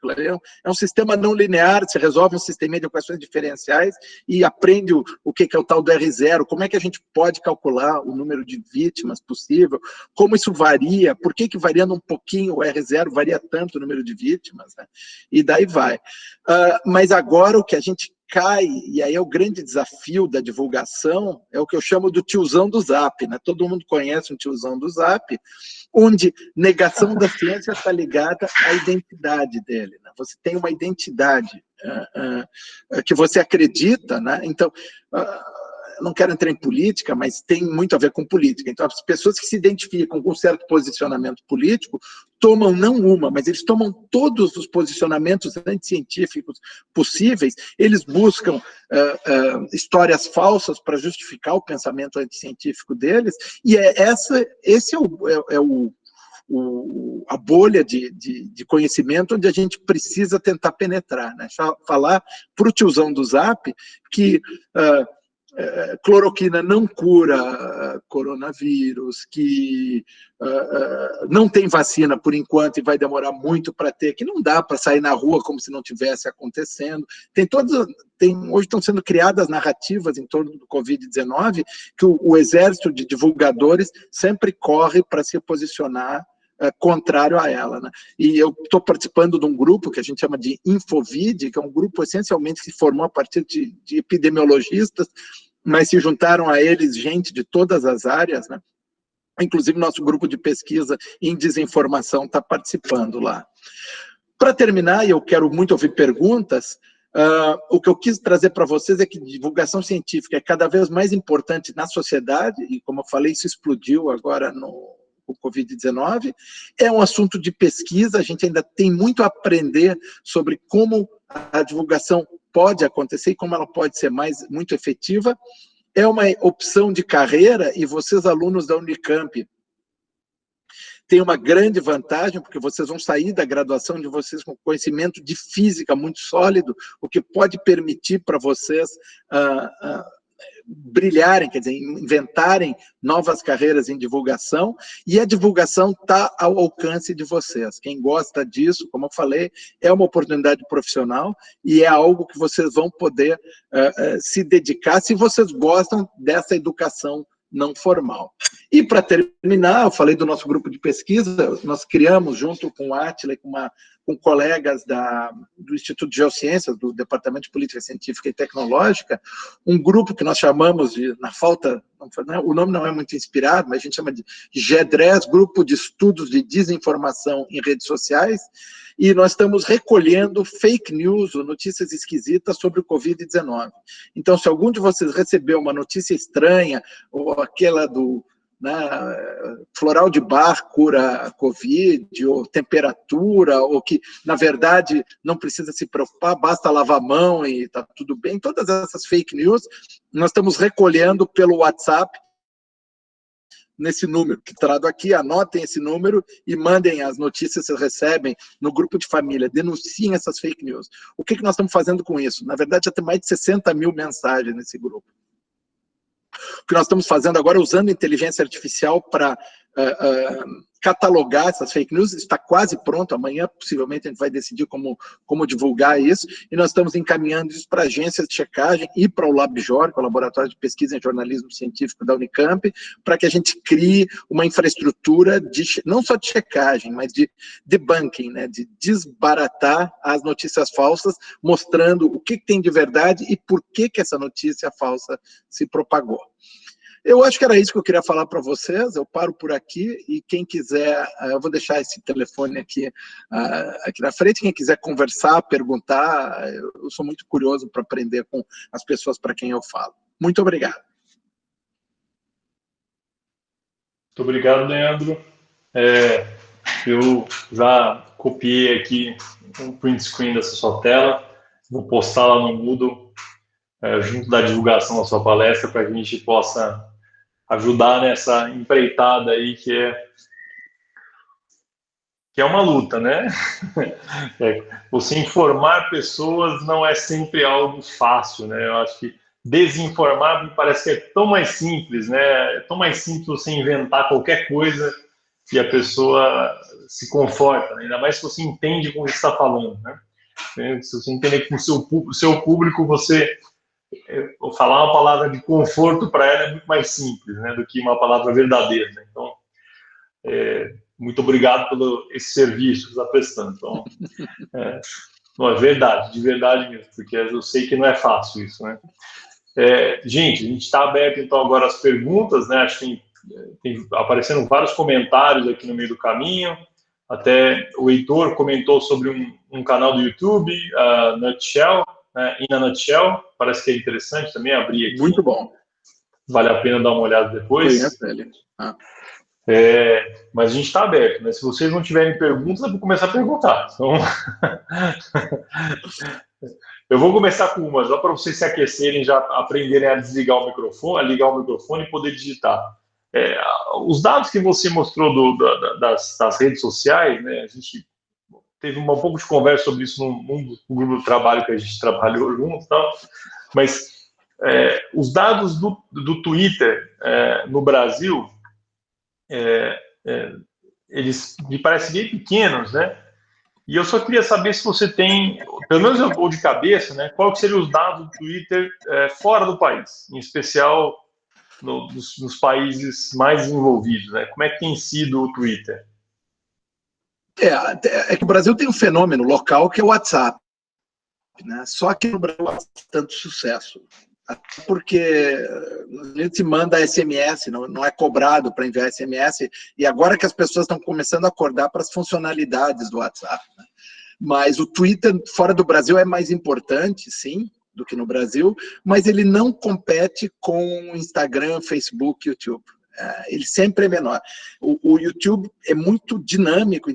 É um sistema não linear, se resolve um sistema de equações diferenciais e aprende o que é o tal do R0, como é que a gente pode calcular o número de vítimas possível, como isso varia, por que variando um pouquinho o R0 varia tanto o número de vítimas, né? E daí vai. Mas agora o que a gente cai, e aí é o grande desafio da divulgação, é o que eu chamo do tiozão do Zap, né? Todo mundo conhece um tiozão do Zap, onde negação da ciência está ligada à identidade dele, né? Você tem uma identidade que você acredita, né? Então, não quero entrar em política, mas tem muito a ver com política. Então, as pessoas que se identificam com um certo posicionamento político tomam não uma, mas eles tomam todos os posicionamentos anticientíficos possíveis, eles buscam histórias falsas para justificar o pensamento anticientífico deles, e esse é a bolha de conhecimento onde a gente precisa tentar penetrar, né? Falar para o tiozão do Zap que cloroquina não cura coronavírus, que não tem vacina por enquanto e vai demorar muito para ter, que não dá para sair na rua como se não tivesse acontecendo. Hoje estão sendo criadas narrativas em torno do Covid-19 que o exército de divulgadores sempre corre para se posicionar contrário a ela, né? E eu estou participando de um grupo que a gente chama de Infovid, que é um grupo essencialmente que se formou a partir de epidemiologistas, mas se juntaram a eles gente de todas as áreas, né? Inclusive nosso grupo de pesquisa em desinformação está participando lá. Para terminar, e eu quero muito ouvir perguntas, o que eu quis trazer para vocês é que divulgação científica é cada vez mais importante na sociedade, e como eu falei, isso explodiu agora no Covid-19, é um assunto de pesquisa, a gente ainda tem muito a aprender sobre como a divulgação pode acontecer e como ela pode ser muito efetiva. É uma opção de carreira e vocês, alunos da Unicamp, têm uma grande vantagem, porque vocês vão sair da graduação de vocês com conhecimento de física muito sólido, o que pode permitir para vocês brilharem, quer dizer, inventarem novas carreiras em divulgação, e a divulgação está ao alcance de vocês. Quem gosta disso, como eu falei, é uma oportunidade profissional e é algo que vocês vão poder se dedicar se vocês gostam dessa educação não formal. E para terminar, eu falei do nosso grupo de pesquisa, nós criamos, junto com o Átila e com colegas do Instituto de Geociências, do Departamento de Política Científica e Tecnológica, um grupo que nós chamamos de, o nome não é muito inspirado, mas a gente chama de GEDRES, Grupo de Estudos de Desinformação em Redes Sociais, e nós estamos recolhendo fake news, ou notícias esquisitas sobre o Covid-19. Então, se algum de vocês recebeu uma notícia estranha, ou aquela floral de Bach cura Covid, ou temperatura, ou que, na verdade, não precisa se preocupar, basta lavar a mão e está tudo bem, todas essas fake news, nós estamos recolhendo pelo WhatsApp, nesse número que trago aqui, anotem esse número e mandem as notícias que vocês recebem no grupo de família, denunciem essas fake news. O que nós estamos fazendo com isso? Na verdade, já tem mais de 60 mil mensagens nesse grupo. O que nós estamos fazendo agora é usando inteligência artificial para catalogar essas fake news, está quase pronto, amanhã possivelmente a gente vai decidir como divulgar isso, e nós estamos encaminhando isso para agências de checagem e para o LabJOR, que é o Laboratório de Pesquisa em Jornalismo Científico da Unicamp, para que a gente crie uma infraestrutura não só de checagem, mas de debunking, né, de desbaratar as notícias falsas, mostrando o que tem de verdade e por que essa notícia falsa se propagou. Eu acho que era isso que eu queria falar para vocês, eu paro por aqui, e quem quiser, eu vou deixar esse telefone aqui na frente, quem quiser conversar, perguntar, eu sou muito curioso para aprender com as pessoas para quem eu falo. Muito obrigado. Muito obrigado, Leandro. Eu já copiei aqui um print screen dessa sua tela, vou postar lá no Moodle, junto da divulgação da sua palestra, para que a gente possa ajudar nessa empreitada aí que é uma luta, né? Você informar pessoas não é sempre algo fácil, né? Eu acho que desinformar me parece que é tão mais simples, né? É tão mais simples você inventar qualquer coisa que a pessoa se conforta, né? Ainda mais se você entende com o que está falando, né? Se você entender que com o seu público você falar uma palavra de conforto para ela é muito mais simples, né, do que uma palavra verdadeira, né? Então, muito obrigado pelo esse serviço que você está prestando. Então, não, é verdade, de verdade mesmo, porque eu sei que não é fácil isso, né? Gente, a gente está aberto então agora às perguntas, né? Acho que tem aparecendo vários comentários aqui no meio do caminho. Até o Heitor comentou sobre um canal do YouTube, Nutshell, In a Nutshell, parece que é interessante também abrir aqui. Muito bom. vale a pena dar uma olhada depois. Conheço ele. Mas a gente está aberto, né? Se vocês não tiverem perguntas, eu vou começar a perguntar. Então, eu vou começar com uma, só para vocês se aquecerem, já aprenderem a desligar o microfone, a ligar o microfone e poder digitar. Os dados que você mostrou das redes sociais, né? A gente teve um pouco de conversa sobre isso num grupo de trabalho que a gente trabalhou junto, tal, mas os dados do Twitter no Brasil, eles me parecem bem pequenos, né? E eu só queria saber se você tem, pelo menos eu vou de cabeça, né? Qual que seriam os dados do Twitter fora do país, em especial nos países mais desenvolvidos, né? Como é que tem sido o Twitter? É que o Brasil tem um fenômeno local que é o WhatsApp, né? Só que no Brasil não tem tanto sucesso. Porque a gente manda SMS, não é cobrado para enviar SMS, e agora que as pessoas estão começando a acordar para as funcionalidades do WhatsApp, né? Mas o Twitter fora do Brasil é mais importante, sim, do que no Brasil, mas ele não compete com Instagram, Facebook, YouTube. Ele sempre é menor. O YouTube é muito dinâmico,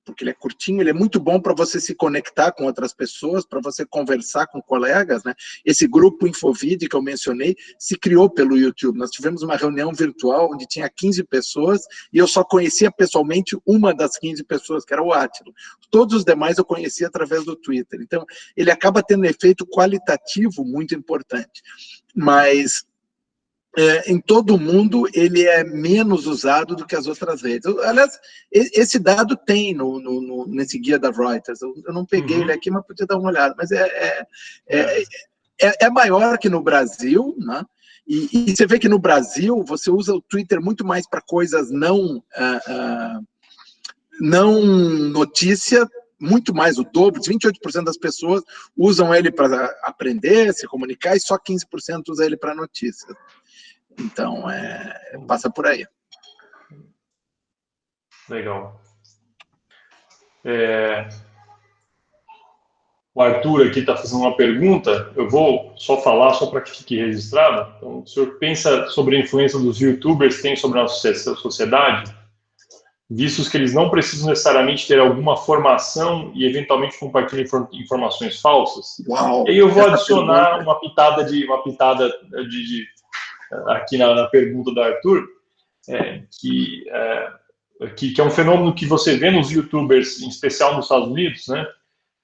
porque ele é curtinho, ele é muito bom para você se conectar com outras pessoas, para você conversar com colegas, né? Esse grupo Infovid que eu mencionei se criou pelo YouTube. Nós tivemos uma reunião virtual onde tinha 15 pessoas e eu só conhecia pessoalmente uma das 15 pessoas, que era o Átilo. Todos os demais eu conhecia através do Twitter. Então, ele acaba tendo um efeito qualitativo muito importante. Mas em todo o mundo ele é menos usado do que as outras redes. Aliás, esse dado tem nesse guia da Reuters. Eu não peguei ele aqui, mas podia dar uma olhada. Mas é maior que no Brasil, né? E você vê que no Brasil você usa o Twitter muito mais para coisas não notícia, muito mais, o dobro, 28% das pessoas usam ele para aprender, se comunicar, e só 15% usa ele para notícias. Então, passa por aí. Legal. O Arthur aqui está fazendo uma pergunta, eu vou só falar, só para que fique registrado. Então, o senhor pensa sobre a influência dos YouTubers que tem sobre a nossa sociedade, vistos que eles não precisam necessariamente ter alguma formação e eventualmente compartilham informações falsas? Uau! E aí eu vou adicionar uma pitada aqui na pergunta do Arthur, que é um fenômeno que você vê nos YouTubers, em especial nos Estados Unidos, né?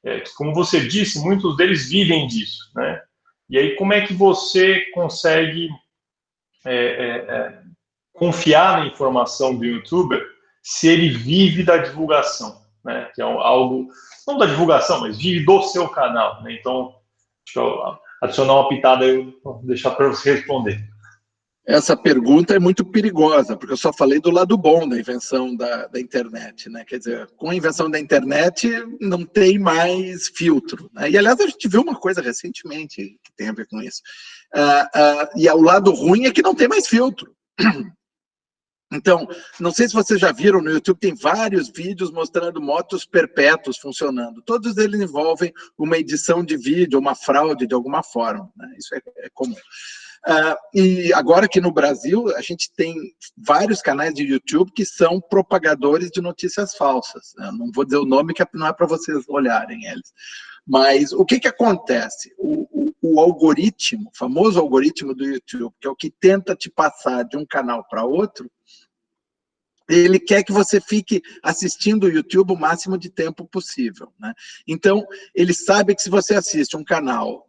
Que, como você disse, muitos deles vivem disso, né? E aí, como é que você consegue confiar na informação do YouTuber se ele vive da divulgação, né? Que é algo, não da divulgação, mas vive do seu canal, né? Então, deixa eu adicionar uma pitada aí, vou deixar para você responder. Essa pergunta é muito perigosa, porque eu só falei do lado bom da invenção da internet, né? Quer dizer, com a invenção da internet não tem mais filtro, né? E, aliás, a gente viu uma coisa recentemente que tem a ver com isso. E o lado ruim é que não tem mais filtro. Então, não sei se vocês já viram no YouTube, tem vários vídeos mostrando motos perpétuos funcionando. Todos eles envolvem uma edição de vídeo, uma fraude de alguma forma, né? Isso é comum. E agora aqui no Brasil, a gente tem vários canais de YouTube que são propagadores de notícias falsas. Eu não vou dizer o nome, que não é para vocês olharem eles. Mas o que acontece? O algoritmo, o famoso algoritmo do YouTube, que é o que tenta te passar de um canal para outro, ele quer que você fique assistindo o YouTube o máximo de tempo possível, né? Então, ele sabe que se você assiste um canal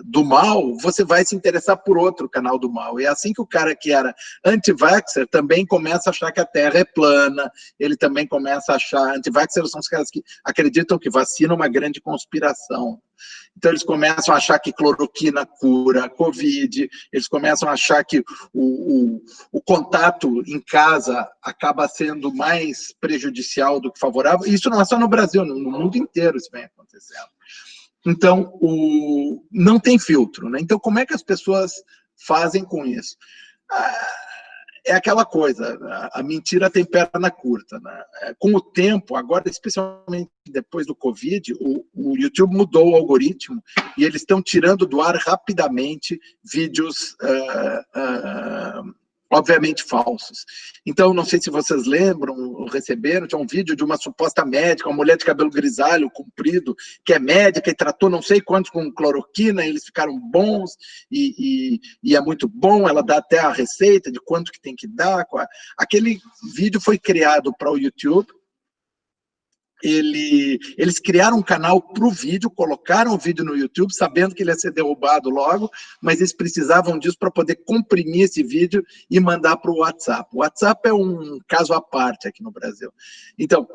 do mal, você vai se interessar por outro canal do mal. E é assim que o cara que era anti-vaxxer também começa a achar que a Terra é plana, ele também começa a achar... Anti-vaxxer são os caras que acreditam que vacina é uma grande conspiração. Então, eles começam a achar que cloroquina cura Covid, eles começam a achar que o contato em casa acaba sendo mais prejudicial do que favorável. E isso não é só no Brasil, no mundo inteiro isso vem acontecendo. Então, não tem filtro, né? Então, como é que as pessoas fazem com isso? é aquela coisa, a mentira tem perna curta, né? Com o tempo, agora, especialmente depois do Covid, o YouTube mudou o algoritmo e eles estão tirando do ar rapidamente vídeos obviamente falsos. Então, não sei se vocês lembram ou receberam, tinha um vídeo de uma suposta médica, uma mulher de cabelo grisalho, comprido, que é médica e tratou não sei quantos com cloroquina, e eles ficaram bons, e é muito bom, ela dá até a receita de quanto que tem que dar. Aquele vídeo foi criado para o YouTube. Eles criaram um canal para o vídeo, colocaram o vídeo no YouTube, sabendo que ele ia ser derrubado logo, mas eles precisavam disso para poder comprimir esse vídeo e mandar para o WhatsApp. O WhatsApp é um caso à parte aqui no Brasil. Então,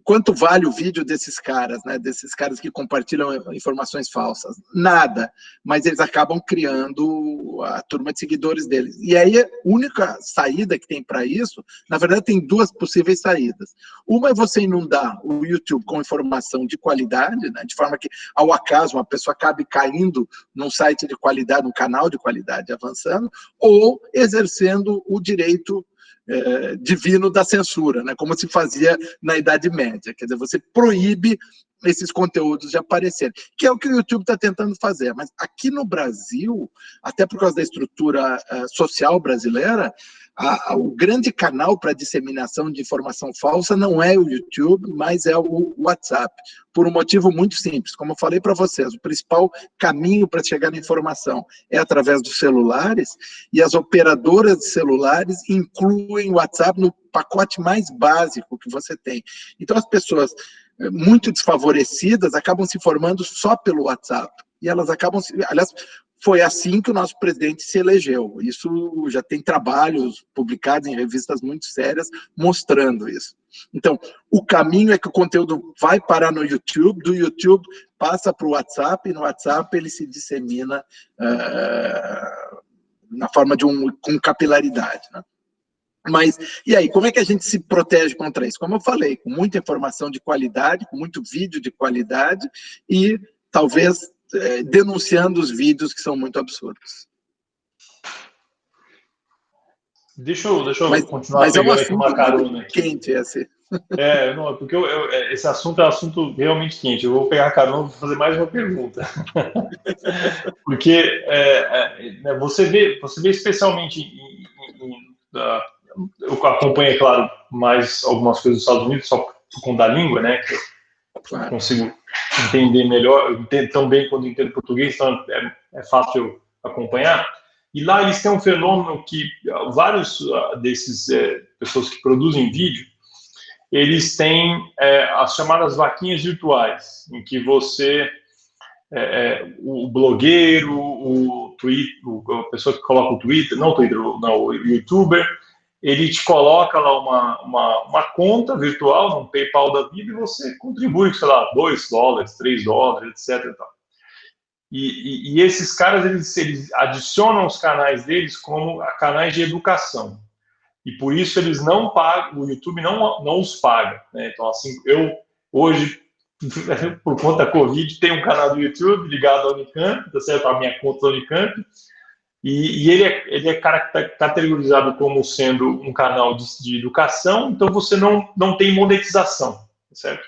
quanto vale o vídeo desses caras, né? Desses caras que compartilham informações falsas? Nada, mas eles acabam criando a turma de seguidores deles. E aí a única saída que tem para isso, na verdade tem duas possíveis saídas. Uma é você inundar o YouTube com informação de qualidade, né? De forma que, ao acaso, uma pessoa acabe caindo num site de qualidade, num canal de qualidade avançando, ou exercendo o direito divino da censura, né? Como se fazia na Idade Média. Quer dizer, você proíbe esses conteúdos de aparecerem, que é o que o YouTube está tentando fazer. Mas aqui no Brasil, até por causa da estrutura social brasileira, o grande canal para disseminação de informação falsa não é o YouTube, mas é o WhatsApp, por um motivo muito simples. Como eu falei para vocês, o principal caminho para chegar na informação é através dos celulares, e as operadoras de celulares incluem o WhatsApp no pacote mais básico que você tem. Então, as pessoas muito desfavorecidas acabam se formando só pelo WhatsApp, e elas acabam, aliás, foi assim que o nosso presidente se elegeu. Isso já tem trabalhos publicados em revistas muito sérias mostrando isso. Então, o caminho é que o conteúdo vai parar no YouTube, do YouTube passa para o WhatsApp, e no WhatsApp ele se dissemina na forma com capilaridade, né? Mas, e aí, como é que a gente se protege contra isso? Como eu falei, com muita informação de qualidade, com muito vídeo de qualidade e talvez denunciando os vídeos que são muito absurdos. Deixa eu continuar pegando aqui uma carona aqui. Quente esse. Não, porque esse assunto é um assunto realmente quente. Eu vou pegar a carona e vou fazer mais uma pergunta. Porque você vê especialmente eu acompanho, é claro, mais algumas coisas dos Estados Unidos, só por conta da língua, né? Que eu consigo entender melhor, eu entendo tão bem quando entendo português, então é fácil acompanhar. E lá eles têm um fenômeno que vários desses pessoas que produzem vídeo, eles têm as chamadas vaquinhas virtuais, em que você, o blogueiro, a pessoa que coloca o Twitter, não o Twitter, não, o YouTuber, ele te coloca lá uma conta virtual, um PayPal da vida, e você contribui, sei lá, $2, $3, etc. E esses caras, eles adicionam os canais deles como canais de educação. E por isso eles não pagam, o YouTube não os paga, né? Então, assim, eu hoje, por conta da Covid, tenho um canal do YouTube ligado ao Unicamp, tá certo? A minha conta da Unicamp. E ele é categorizado como sendo um canal de educação, então você não tem monetização, certo?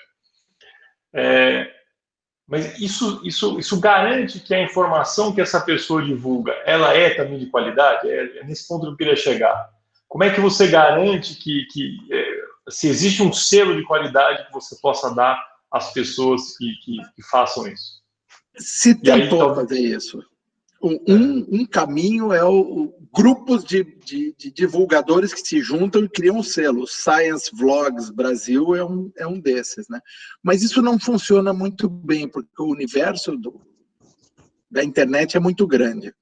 Mas isso garante que a informação que essa pessoa divulga, ela é também de qualidade? É nesse ponto que eu queria chegar. Como é que você garante que se existe um selo de qualidade que você possa dar às pessoas que façam isso? Se tentou fazer isso. Um caminho é grupos de divulgadores que se juntam e criam um selo. Science Vlogs Brasil é um desses, né? Mas isso não funciona muito bem, porque o universo da internet é muito grande.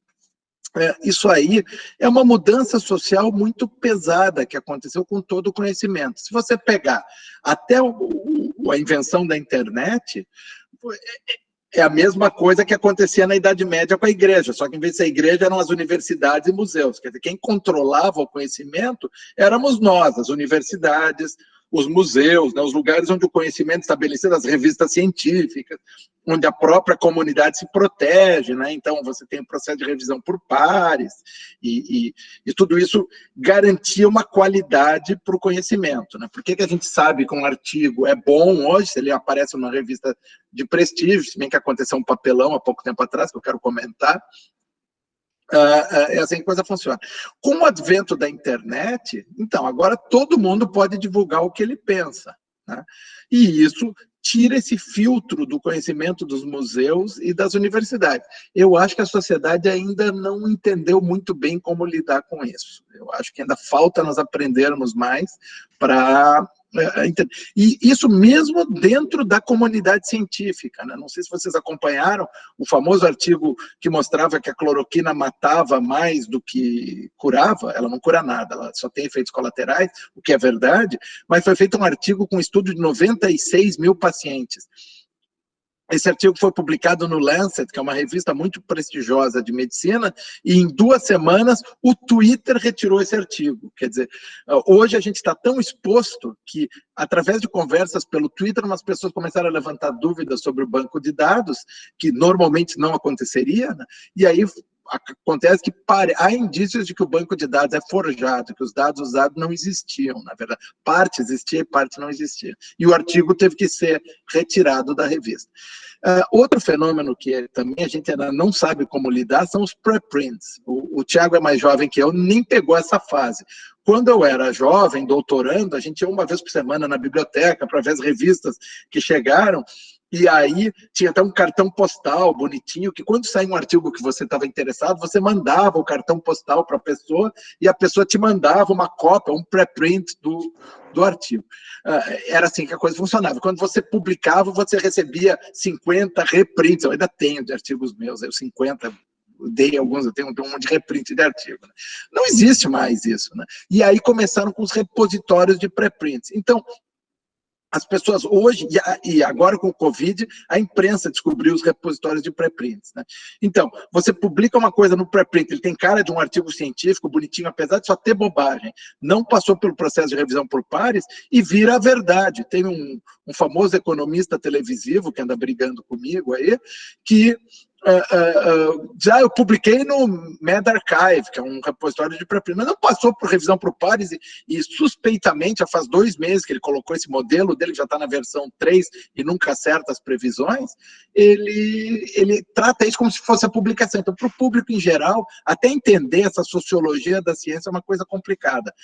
Isso aí é uma mudança social muito pesada que aconteceu com todo o conhecimento. Se você pegar até a invenção da internet, é a mesma coisa que acontecia na Idade Média com a igreja, só que em vez de ser a igreja eram as universidades e museus. Quer dizer, quem controlava o conhecimento éramos nós, as universidades, os museus, né, os lugares onde o conhecimento estabelecido, as revistas científicas, onde a própria comunidade se protege, né? Então você tem o processo de revisão por pares, e tudo isso garantia uma qualidade para o conhecimento, né? Por que a gente sabe que um artigo é bom hoje, se ele aparece numa revista de prestígio, se bem que aconteceu um papelão há pouco tempo atrás, que eu quero comentar, é assim que a coisa funciona. Com o advento da internet, então, agora todo mundo pode divulgar o que ele pensa, né? E isso tira esse filtro do conhecimento dos museus e das universidades. Eu acho que a sociedade ainda não entendeu muito bem como lidar com isso. Eu acho que ainda falta nós aprendermos mais para... E isso mesmo dentro da comunidade científica, né? Não sei se vocês acompanharam o famoso artigo que mostrava que a cloroquina matava mais do que curava. Ela não cura nada, ela só tem efeitos colaterais, o que é verdade, mas foi feito um artigo com um estudo de 96 mil pacientes. Esse artigo foi publicado no Lancet, que é uma revista muito prestigiosa de medicina, e em 2 semanas o Twitter retirou esse artigo. Quer dizer, hoje a gente está tão exposto que, através de conversas pelo Twitter, umas pessoas começaram a levantar dúvidas sobre o banco de dados, que normalmente não aconteceria, né? E aí acontece que há indícios de que o banco de dados é forjado, que os dados usados não existiam, na verdade. Parte existia e parte não existia. E o artigo teve que ser retirado da revista. Outro fenômeno que também a gente ainda não sabe como lidar são os preprints. O Thiago é mais jovem que eu, nem pegou essa fase. Quando eu era jovem, doutorando, a gente ia uma vez por semana na biblioteca para ver as revistas que chegaram, e aí tinha até um cartão postal bonitinho, que quando saía um artigo que você estava interessado, você mandava o cartão postal para a pessoa, e a pessoa te mandava uma cópia, um pré-print do artigo. Era assim que a coisa funcionava. Quando você publicava, você recebia 50 reprints. Eu ainda tenho de artigos meus, eu 50... dei alguns, eu tenho um monte de reprint de artigo, né? Não existe mais isso, né? E aí começaram com os repositórios de pré-prints. Então, as pessoas hoje, e agora com o Covid, a imprensa descobriu os repositórios de pré-prints, né? Então, você publica uma coisa no pré-print, ele tem cara de um artigo científico, bonitinho, apesar de só ter bobagem, não passou pelo processo de revisão por pares e vira a verdade. Tem um famoso economista televisivo que anda brigando comigo aí, que já eu publiquei no medRxiv, que é um repositório de pré-print, mas não passou por revisão por pares e suspeitamente, já faz 2 meses que ele colocou esse modelo dele, que já está na versão 3 e nunca acerta as previsões, ele trata isso como se fosse a publicação. Então, para o público em geral, até entender essa sociologia da ciência é uma coisa complicada.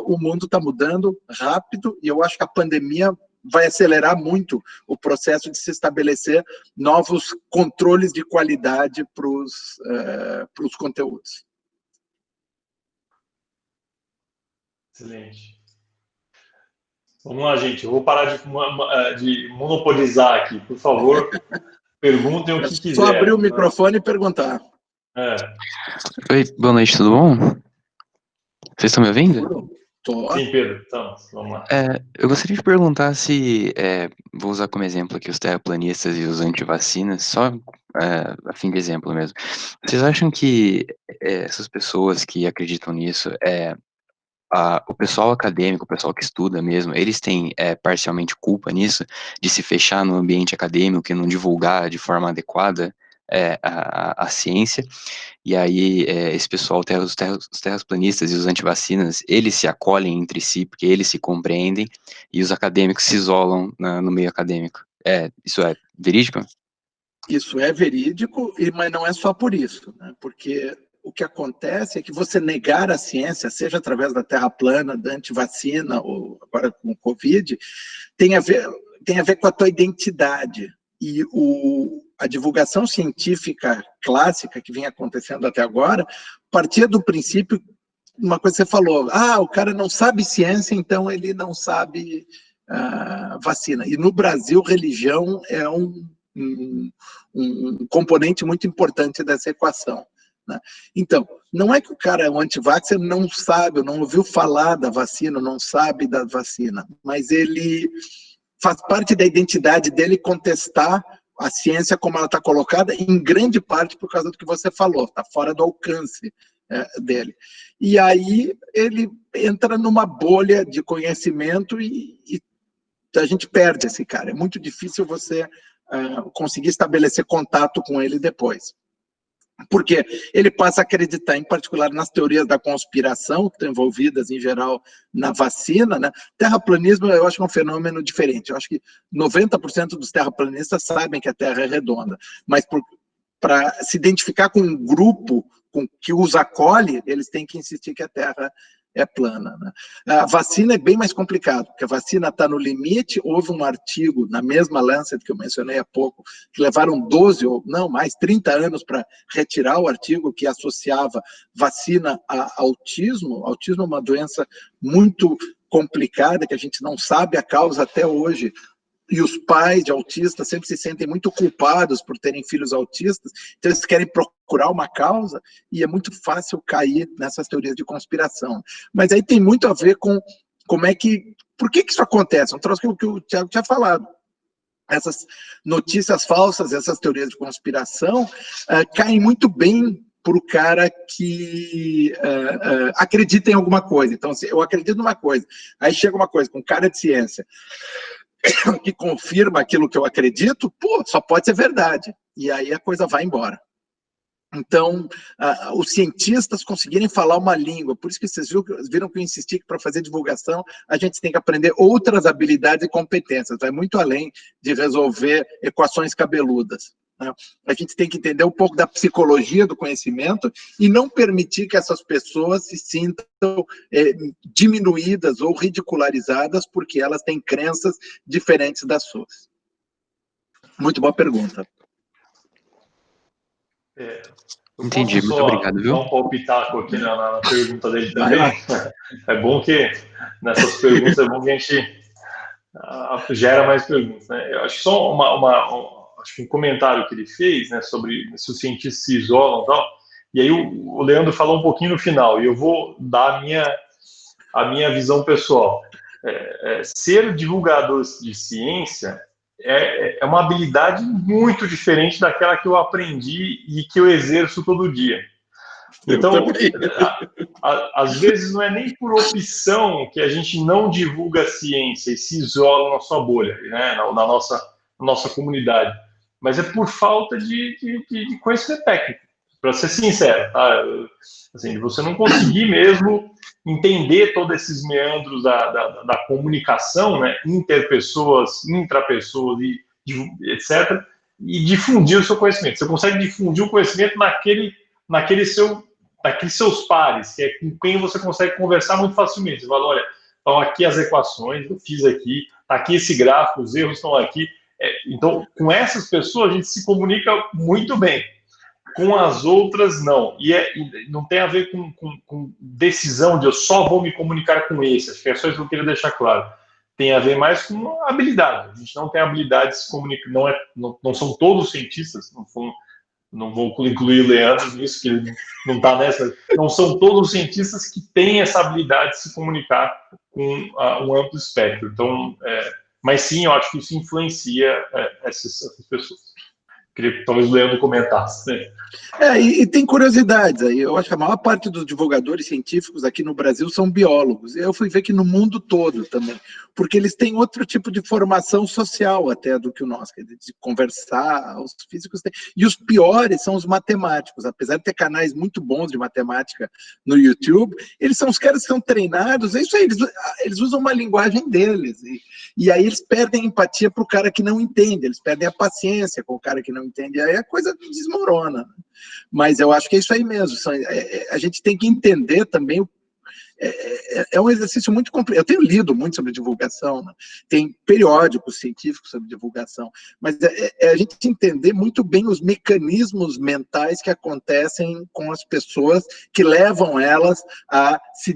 O mundo está mudando rápido e eu acho que a pandemia vai acelerar muito o processo de se estabelecer novos controles de qualidade para os conteúdos. Excelente. Vamos lá, gente. Eu vou parar de monopolizar aqui. Por favor, perguntem o que quiser. Só abrir o microfone e perguntar. Oi, boa noite, tudo bom? Vocês estão me ouvindo? Sim, Pedro. Então, vamos lá. Eu gostaria de perguntar se, vou usar como exemplo aqui os terraplanistas e os antivacinas, só a fim de exemplo mesmo. Vocês acham que essas pessoas que acreditam nisso, o pessoal acadêmico, o pessoal que estuda mesmo, eles têm parcialmente culpa nisso, de se fechar no ambiente acadêmico e não divulgar de forma adequada a ciência? E aí esse pessoal, os terraplanistas e os antivacinas, eles se acolhem entre si, porque eles se compreendem, e os acadêmicos se isolam no meio acadêmico. Isso é verídico? Isso é verídico, mas não é só por isso, né? Porque o que acontece é que você negar a ciência, seja através da terra plana, da antivacina, ou agora com o Covid, tem a ver com a tua identidade. E a divulgação científica clássica que vem acontecendo até agora partia do princípio, uma coisa que você falou, o cara não sabe ciência, então ele não sabe vacina. E no Brasil, religião é um componente muito importante dessa equação, né? Então, não é que o cara é um antivaxxer, não sabe, não ouviu falar da vacina, não sabe da vacina, mas ele faz parte da identidade dele contestar a ciência como ela está colocada, em grande parte por causa do que você falou, está fora do alcance dele. E aí ele entra numa bolha de conhecimento e a gente perde esse cara. É muito difícil você conseguir estabelecer contato com ele depois. Porque ele passa a acreditar, em particular, nas teorias da conspiração, que estão envolvidas, em geral, na vacina, né? Terraplanismo, eu acho que é um fenômeno diferente. Eu acho que 90% dos terraplanistas sabem que a Terra é redonda, mas para se identificar com um grupo que os acolhe, eles têm que insistir que a Terra é plana, né? A vacina é bem mais complicado, porque a vacina está no limite. Houve um artigo na mesma Lancet que eu mencionei há pouco, que levaram 12 ou não mais 30 anos para retirar o artigo que associava vacina a autismo. Autismo é uma doença muito complicada, que a gente não sabe a causa até hoje. E os pais de autistas sempre se sentem muito culpados por terem filhos autistas, então eles querem procurar uma causa, e é muito fácil cair nessas teorias de conspiração. Mas aí tem muito a ver com por que isso acontece? Um troço que o Thiago tinha falado. Essas notícias falsas, essas teorias de conspiração, caem muito bem para o cara que acredita em alguma coisa. Então, assim, eu acredito numa coisa, aí chega uma coisa com cara de ciência, que confirma aquilo que eu acredito, só pode ser verdade. E aí a coisa vai embora. Então, os cientistas conseguirem falar uma língua, por isso que vocês viram que eu insisti que para fazer divulgação a gente tem que aprender outras habilidades e competências, vai muito além de resolver equações cabeludas. A gente tem que entender um pouco da psicologia do conhecimento e não permitir que essas pessoas se sintam diminuídas ou ridicularizadas porque elas têm crenças diferentes das suas. Muito boa pergunta. Entendi, muito obrigado, viu? Dar um palpitaco aqui na pergunta dele também. É bom que nessas perguntas é bom que a gente gera mais perguntas, né? Eu acho que só acho que um comentário que ele fez, né, sobre se os cientistas se isolam e tal, e aí o Leandro falou um pouquinho no final, e eu vou dar a minha visão pessoal. Ser divulgador de ciência é uma habilidade muito diferente daquela que eu aprendi e que eu exerço todo dia. Então, às vezes não é nem por opção que a gente não divulga a ciência e se isola na sua bolha, né, na nossa comunidade, mas é por falta de conhecimento técnico, para ser sincero, tá? Assim, você não conseguir mesmo entender todos esses meandros da comunicação, né, interpessoas, intrapessoas, etc., e difundir o seu conhecimento. Você consegue difundir o conhecimento naqueles seus pares, que é com quem você consegue conversar muito facilmente. Você fala, olha, estão aqui as equações, eu fiz aqui, está aqui esse gráfico, os erros estão aqui. Então, com essas pessoas, a gente se comunica muito bem. Com as outras, não. E não tem a ver com decisão de eu só vou me comunicar com esse. Acho que é só isso que eu queria deixar claro. Tem a ver mais com habilidade. A gente não tem habilidade de se comunicar. Não são todos cientistas, não vou incluir o Leandro nisso, que ele não está nessa. Não são todos os cientistas que têm essa habilidade de se comunicar com um amplo espectro. Então, mas sim, eu acho que isso influencia essas pessoas. Queria que talvez o Leandro comentasse, né? E tem curiosidades aí. Eu acho que a maior parte dos divulgadores científicos aqui no Brasil são biólogos. Eu fui ver que no mundo todo também, porque eles têm outro tipo de formação social até do que o nosso, de conversar, os físicos têm. E os piores são os matemáticos, apesar de ter canais muito bons de matemática no YouTube, eles são os caras que são treinados, é isso aí, eles usam uma linguagem deles, e aí eles perdem empatia para o cara que não entende, eles perdem a paciência com o cara que não entende, aí a coisa desmorona. Mas eu acho que é isso aí mesmo, a gente tem que entender também, é um exercício muito complexo. Eu tenho lido muito sobre divulgação, né? Tem periódicos científicos sobre divulgação, mas a gente entender muito bem os mecanismos mentais que acontecem com as pessoas que levam elas a se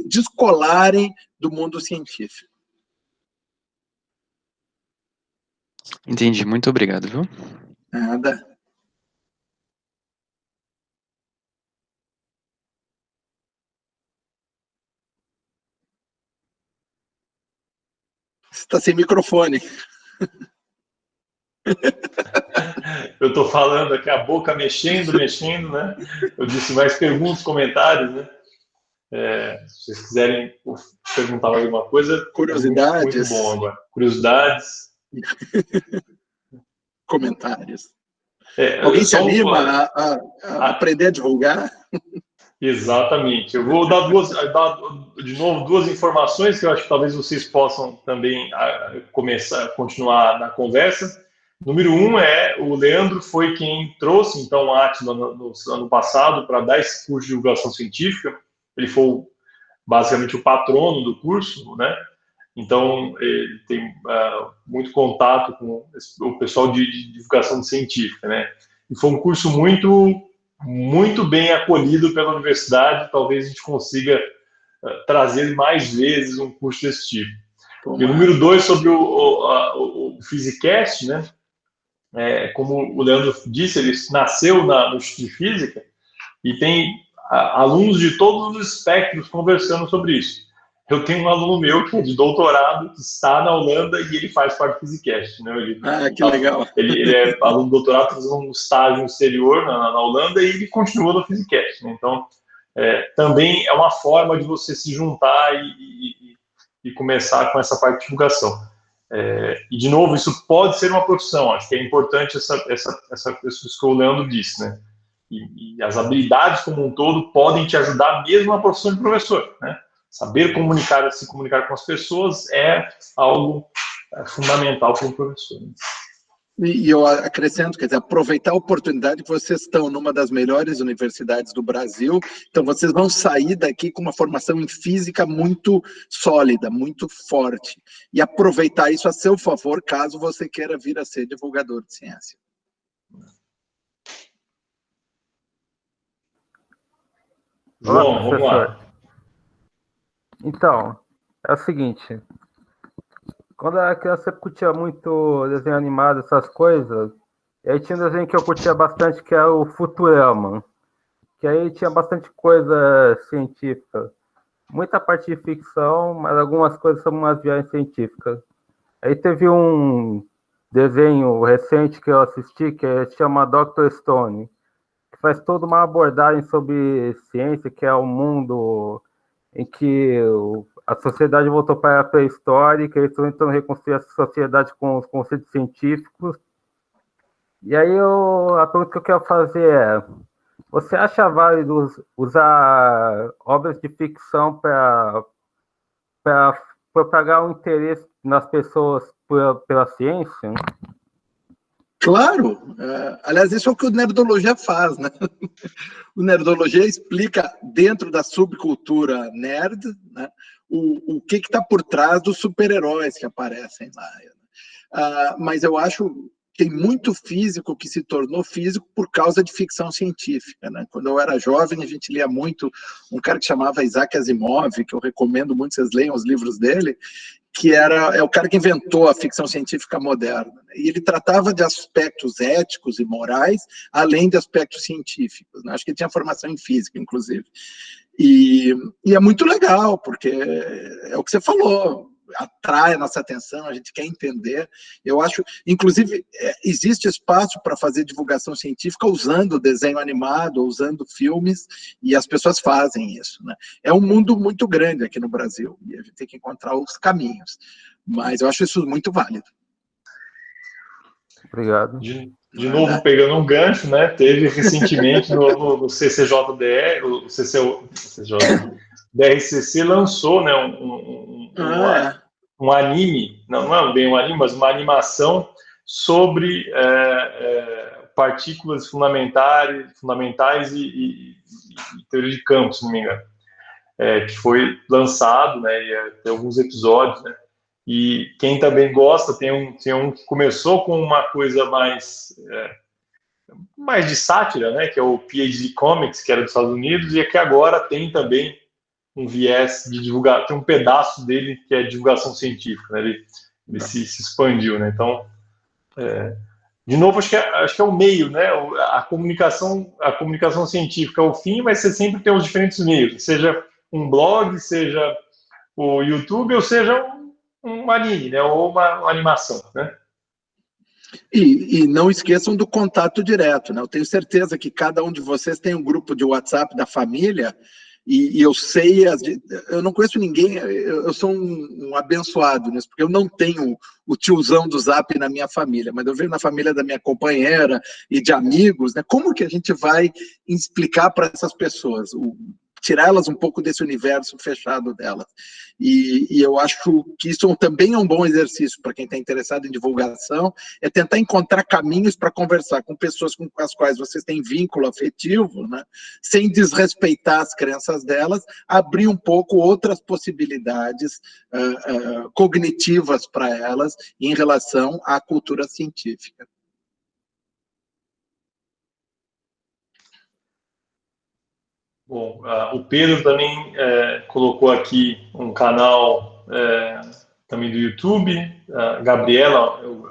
descolarem do mundo científico. Entendi, muito obrigado, viu? Nada. Você está sem microfone. eu estou falando aqui, a boca mexendo, né? Eu disse mais perguntas, comentários, né? Se vocês quiserem perguntar mais alguma coisa, curiosidades. Muito bom agora. Curiosidades. Comentários. Alguém se anima a aprender a divulgar? Exatamente. Eu vou dar de novo duas informações que eu acho que talvez vocês possam também continuar na conversa. Número 1 o Leandro foi quem trouxe, então, a AT no ano passado para dar esse curso de divulgação científica. Ele foi basicamente o patrono do curso, né? Então, ele tem muito contato com o pessoal de divulgação científica, né? E foi um curso muito bem acolhido pela universidade. Talvez a gente consiga trazer mais vezes um curso desse tipo. E o número 2, sobre o Physicast, né? Como o Leandro disse, ele nasceu no Instituto de Física e tem alunos de todos os espectros conversando sobre isso. Eu tenho um aluno meu que é de doutorado, que está na Holanda e ele faz parte do Physicast, né? Que legal. Ele é aluno de doutorado, fazendo um estágio no exterior, na Holanda, e ele continua no Physicast, né? Então, também é uma forma de você se juntar e começar com essa parte de divulgação. E, de novo, isso pode ser uma profissão. Acho que é importante isso que o Leandro disse, né? E as habilidades como um todo podem te ajudar mesmo na profissão de professor, né? Saber se comunicar com as pessoas é algo fundamental para um professor. E eu acrescento, quer dizer, aproveitar a oportunidade que vocês estão numa das melhores universidades do Brasil, então vocês vão sair daqui com uma formação em física muito sólida, muito forte, e aproveitar isso a seu favor, caso você queira vir a ser divulgador de ciência. João, vamos lá. Então, é o seguinte, quando eu era criança eu curtia muito desenho animado, essas coisas, e aí tinha um desenho que eu curtia bastante, que era o Futurama, que aí tinha bastante coisa científica, muita parte de ficção, mas algumas coisas são umas viagens científicas. Aí teve um desenho recente que eu assisti, que se chama Dr. Stone, que faz toda uma abordagem sobre ciência, que é o mundo em que a sociedade voltou para a pré-histórica, eles estão tentando reconstruir a sociedade com os conceitos científicos. E aí a pergunta que eu quero fazer é, você acha válido usar obras de ficção para propagar o interesse nas pessoas pela ciência? Claro! Aliás, isso é o que o Nerdologia faz, né? O Nerdologia explica, dentro da subcultura nerd, né, o que está por trás dos super-heróis que aparecem lá. Mas eu acho que tem muito físico que se tornou físico por causa de ficção científica, né? Quando eu era jovem, a gente lia muito um cara que chamava Isaac Asimov, que eu recomendo muito, vocês leiam os livros dele, que é o cara que inventou a ficção científica moderna. E ele tratava de aspectos éticos e morais, além de aspectos científicos, né? Acho que ele tinha formação em física, inclusive. E é muito legal, porque é o que você falou, atrai a nossa atenção, a gente quer entender. Eu acho, inclusive, existe espaço para fazer divulgação científica usando desenho animado, usando filmes, e as pessoas fazem isso, né? É um mundo muito grande aqui no Brasil, e a gente tem que encontrar os caminhos. Mas eu acho isso muito válido. Obrigado. De novo, pegando um gancho, né? Teve recentemente no CCJDR, o DRCC lançou, né, um anime, não é bem um anime, mas uma animação sobre partículas fundamentais e teoria de campo, se não me engano, que foi lançado, né, e tem alguns episódios, né, e quem também gosta, tem um que começou com uma coisa mais de sátira, né, que é o PhD Comics, que era dos Estados Unidos, e que agora tem também um viés de divulgar, tem um pedaço dele que é divulgação científica, né? Ele se expandiu, né? Então, de novo, acho que é o meio, né? A comunicação científica é o fim, mas você sempre tem os diferentes meios, seja um blog, seja o YouTube, ou seja um anime, né? Ou uma animação, né? E não esqueçam do contato direto, né? Eu tenho certeza que cada um de vocês tem um grupo de WhatsApp da família, e eu sei, eu não conheço ninguém, eu sou um abençoado nisso, porque eu não tenho o tiozão do Zap na minha família, mas eu vejo na família da minha companheira e de amigos, né? Como que a gente vai explicar para essas pessoas, tirar elas um pouco desse universo fechado delas? E eu acho que isso também é um bom exercício para quem está interessado em divulgação, é tentar encontrar caminhos para conversar com pessoas com as quais vocês têm vínculo afetivo, né? Sem desrespeitar as crenças delas, abrir um pouco outras possibilidades cognitivas para elas em relação à cultura científica. Bom, o Pedro também colocou aqui um canal também do YouTube. Gabriela, eu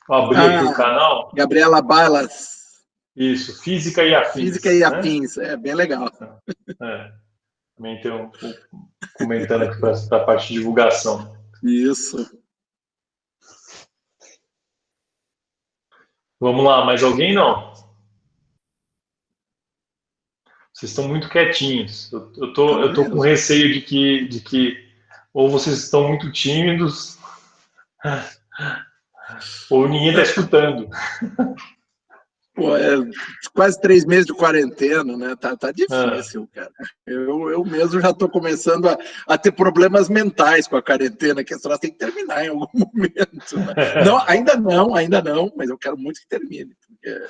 abri aqui o canal. Gabriela Balas. Isso, Física e Afins. Física e Afins, né? É bem legal. Também tem comentando aqui para a parte de divulgação. Isso. Vamos lá, mais alguém não? Vocês estão muito quietinhos. Eu tô com receio de que ou vocês estão muito tímidos ou ninguém está escutando. Pô, quase 3 meses de quarentena, né? Tá difícil, cara. Eu mesmo já estou começando a ter problemas mentais com a quarentena, que essa tem que terminar em algum momento. Né? Não, ainda não, mas eu quero muito que termine, porque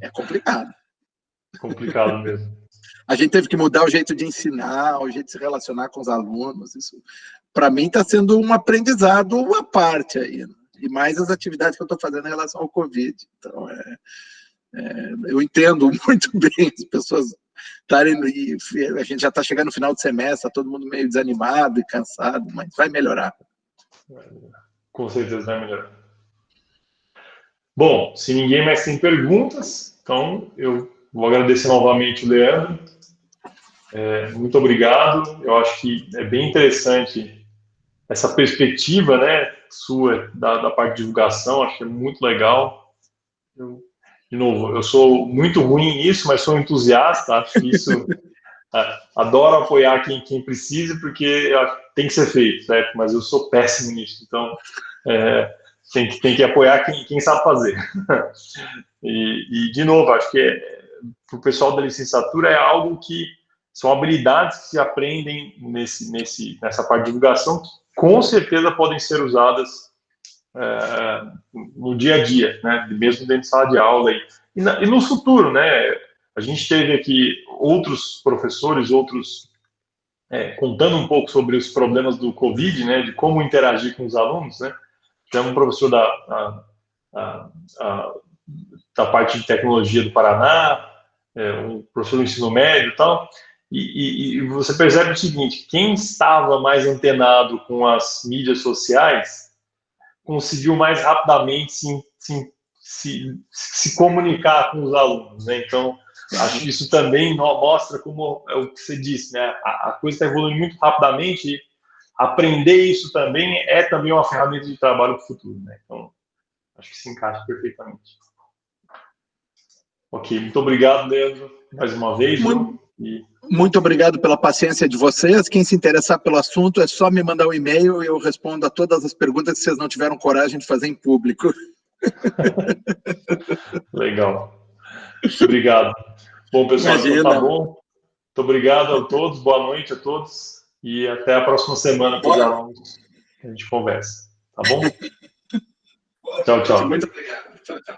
é complicado. Complicado mesmo. A gente teve que mudar o jeito de ensinar, o jeito de se relacionar com os alunos. Isso, para mim, está sendo um aprendizado à parte aí. Né? E mais as atividades que eu estou fazendo em relação ao Covid. Então, eu entendo muito bem as pessoas estarem... A gente já está chegando no final do semestre, está todo mundo meio desanimado e cansado, mas vai melhorar. Com certeza vai melhorar. Bom, se ninguém mais tem perguntas, então eu vou agradecer novamente o Leandro. Muito obrigado. Eu acho que é bem interessante essa perspectiva, né, sua da parte de divulgação. Acho que é muito legal. De novo, eu sou muito ruim nisso, mas sou entusiasta. Acho que isso adoro apoiar quem precisa, porque tem que ser feito, certo? Mas eu sou péssimo nisso. Então, tem que apoiar quem sabe fazer. E de novo, acho que para o pessoal da licenciatura é algo que são habilidades que se aprendem nessa parte de divulgação, que com certeza podem ser usadas no dia a dia, né? Mesmo dentro de sala de aula e no futuro, né? A gente teve aqui outros professores, contando um pouco sobre os problemas do Covid, né? De como interagir com os alunos, né? Tem um professor da parte de tecnologia do Paraná, um professor do ensino médio e tal, e você percebe o seguinte: quem estava mais antenado com as mídias sociais conseguiu mais rapidamente se comunicar com os alunos, né? Então, acho que isso também mostra como é o que você disse, né? A coisa está evoluindo muito rapidamente e aprender isso também é também uma ferramenta de trabalho para o futuro, né? Então, acho que se encaixa perfeitamente. Ok, muito obrigado, Leandro, mais uma vez. Muito obrigado pela paciência de vocês. Quem se interessar pelo assunto, é só me mandar um e-mail e eu respondo a todas as perguntas que vocês não tiveram coragem de fazer em público. Legal. Obrigado. Bom, pessoal, então tá bom. Muito obrigado a todos, boa noite a todos e até a próxima semana para os alunos. A gente conversa, tá bom? Tchau, tchau. Muito obrigado. Tchau, tchau.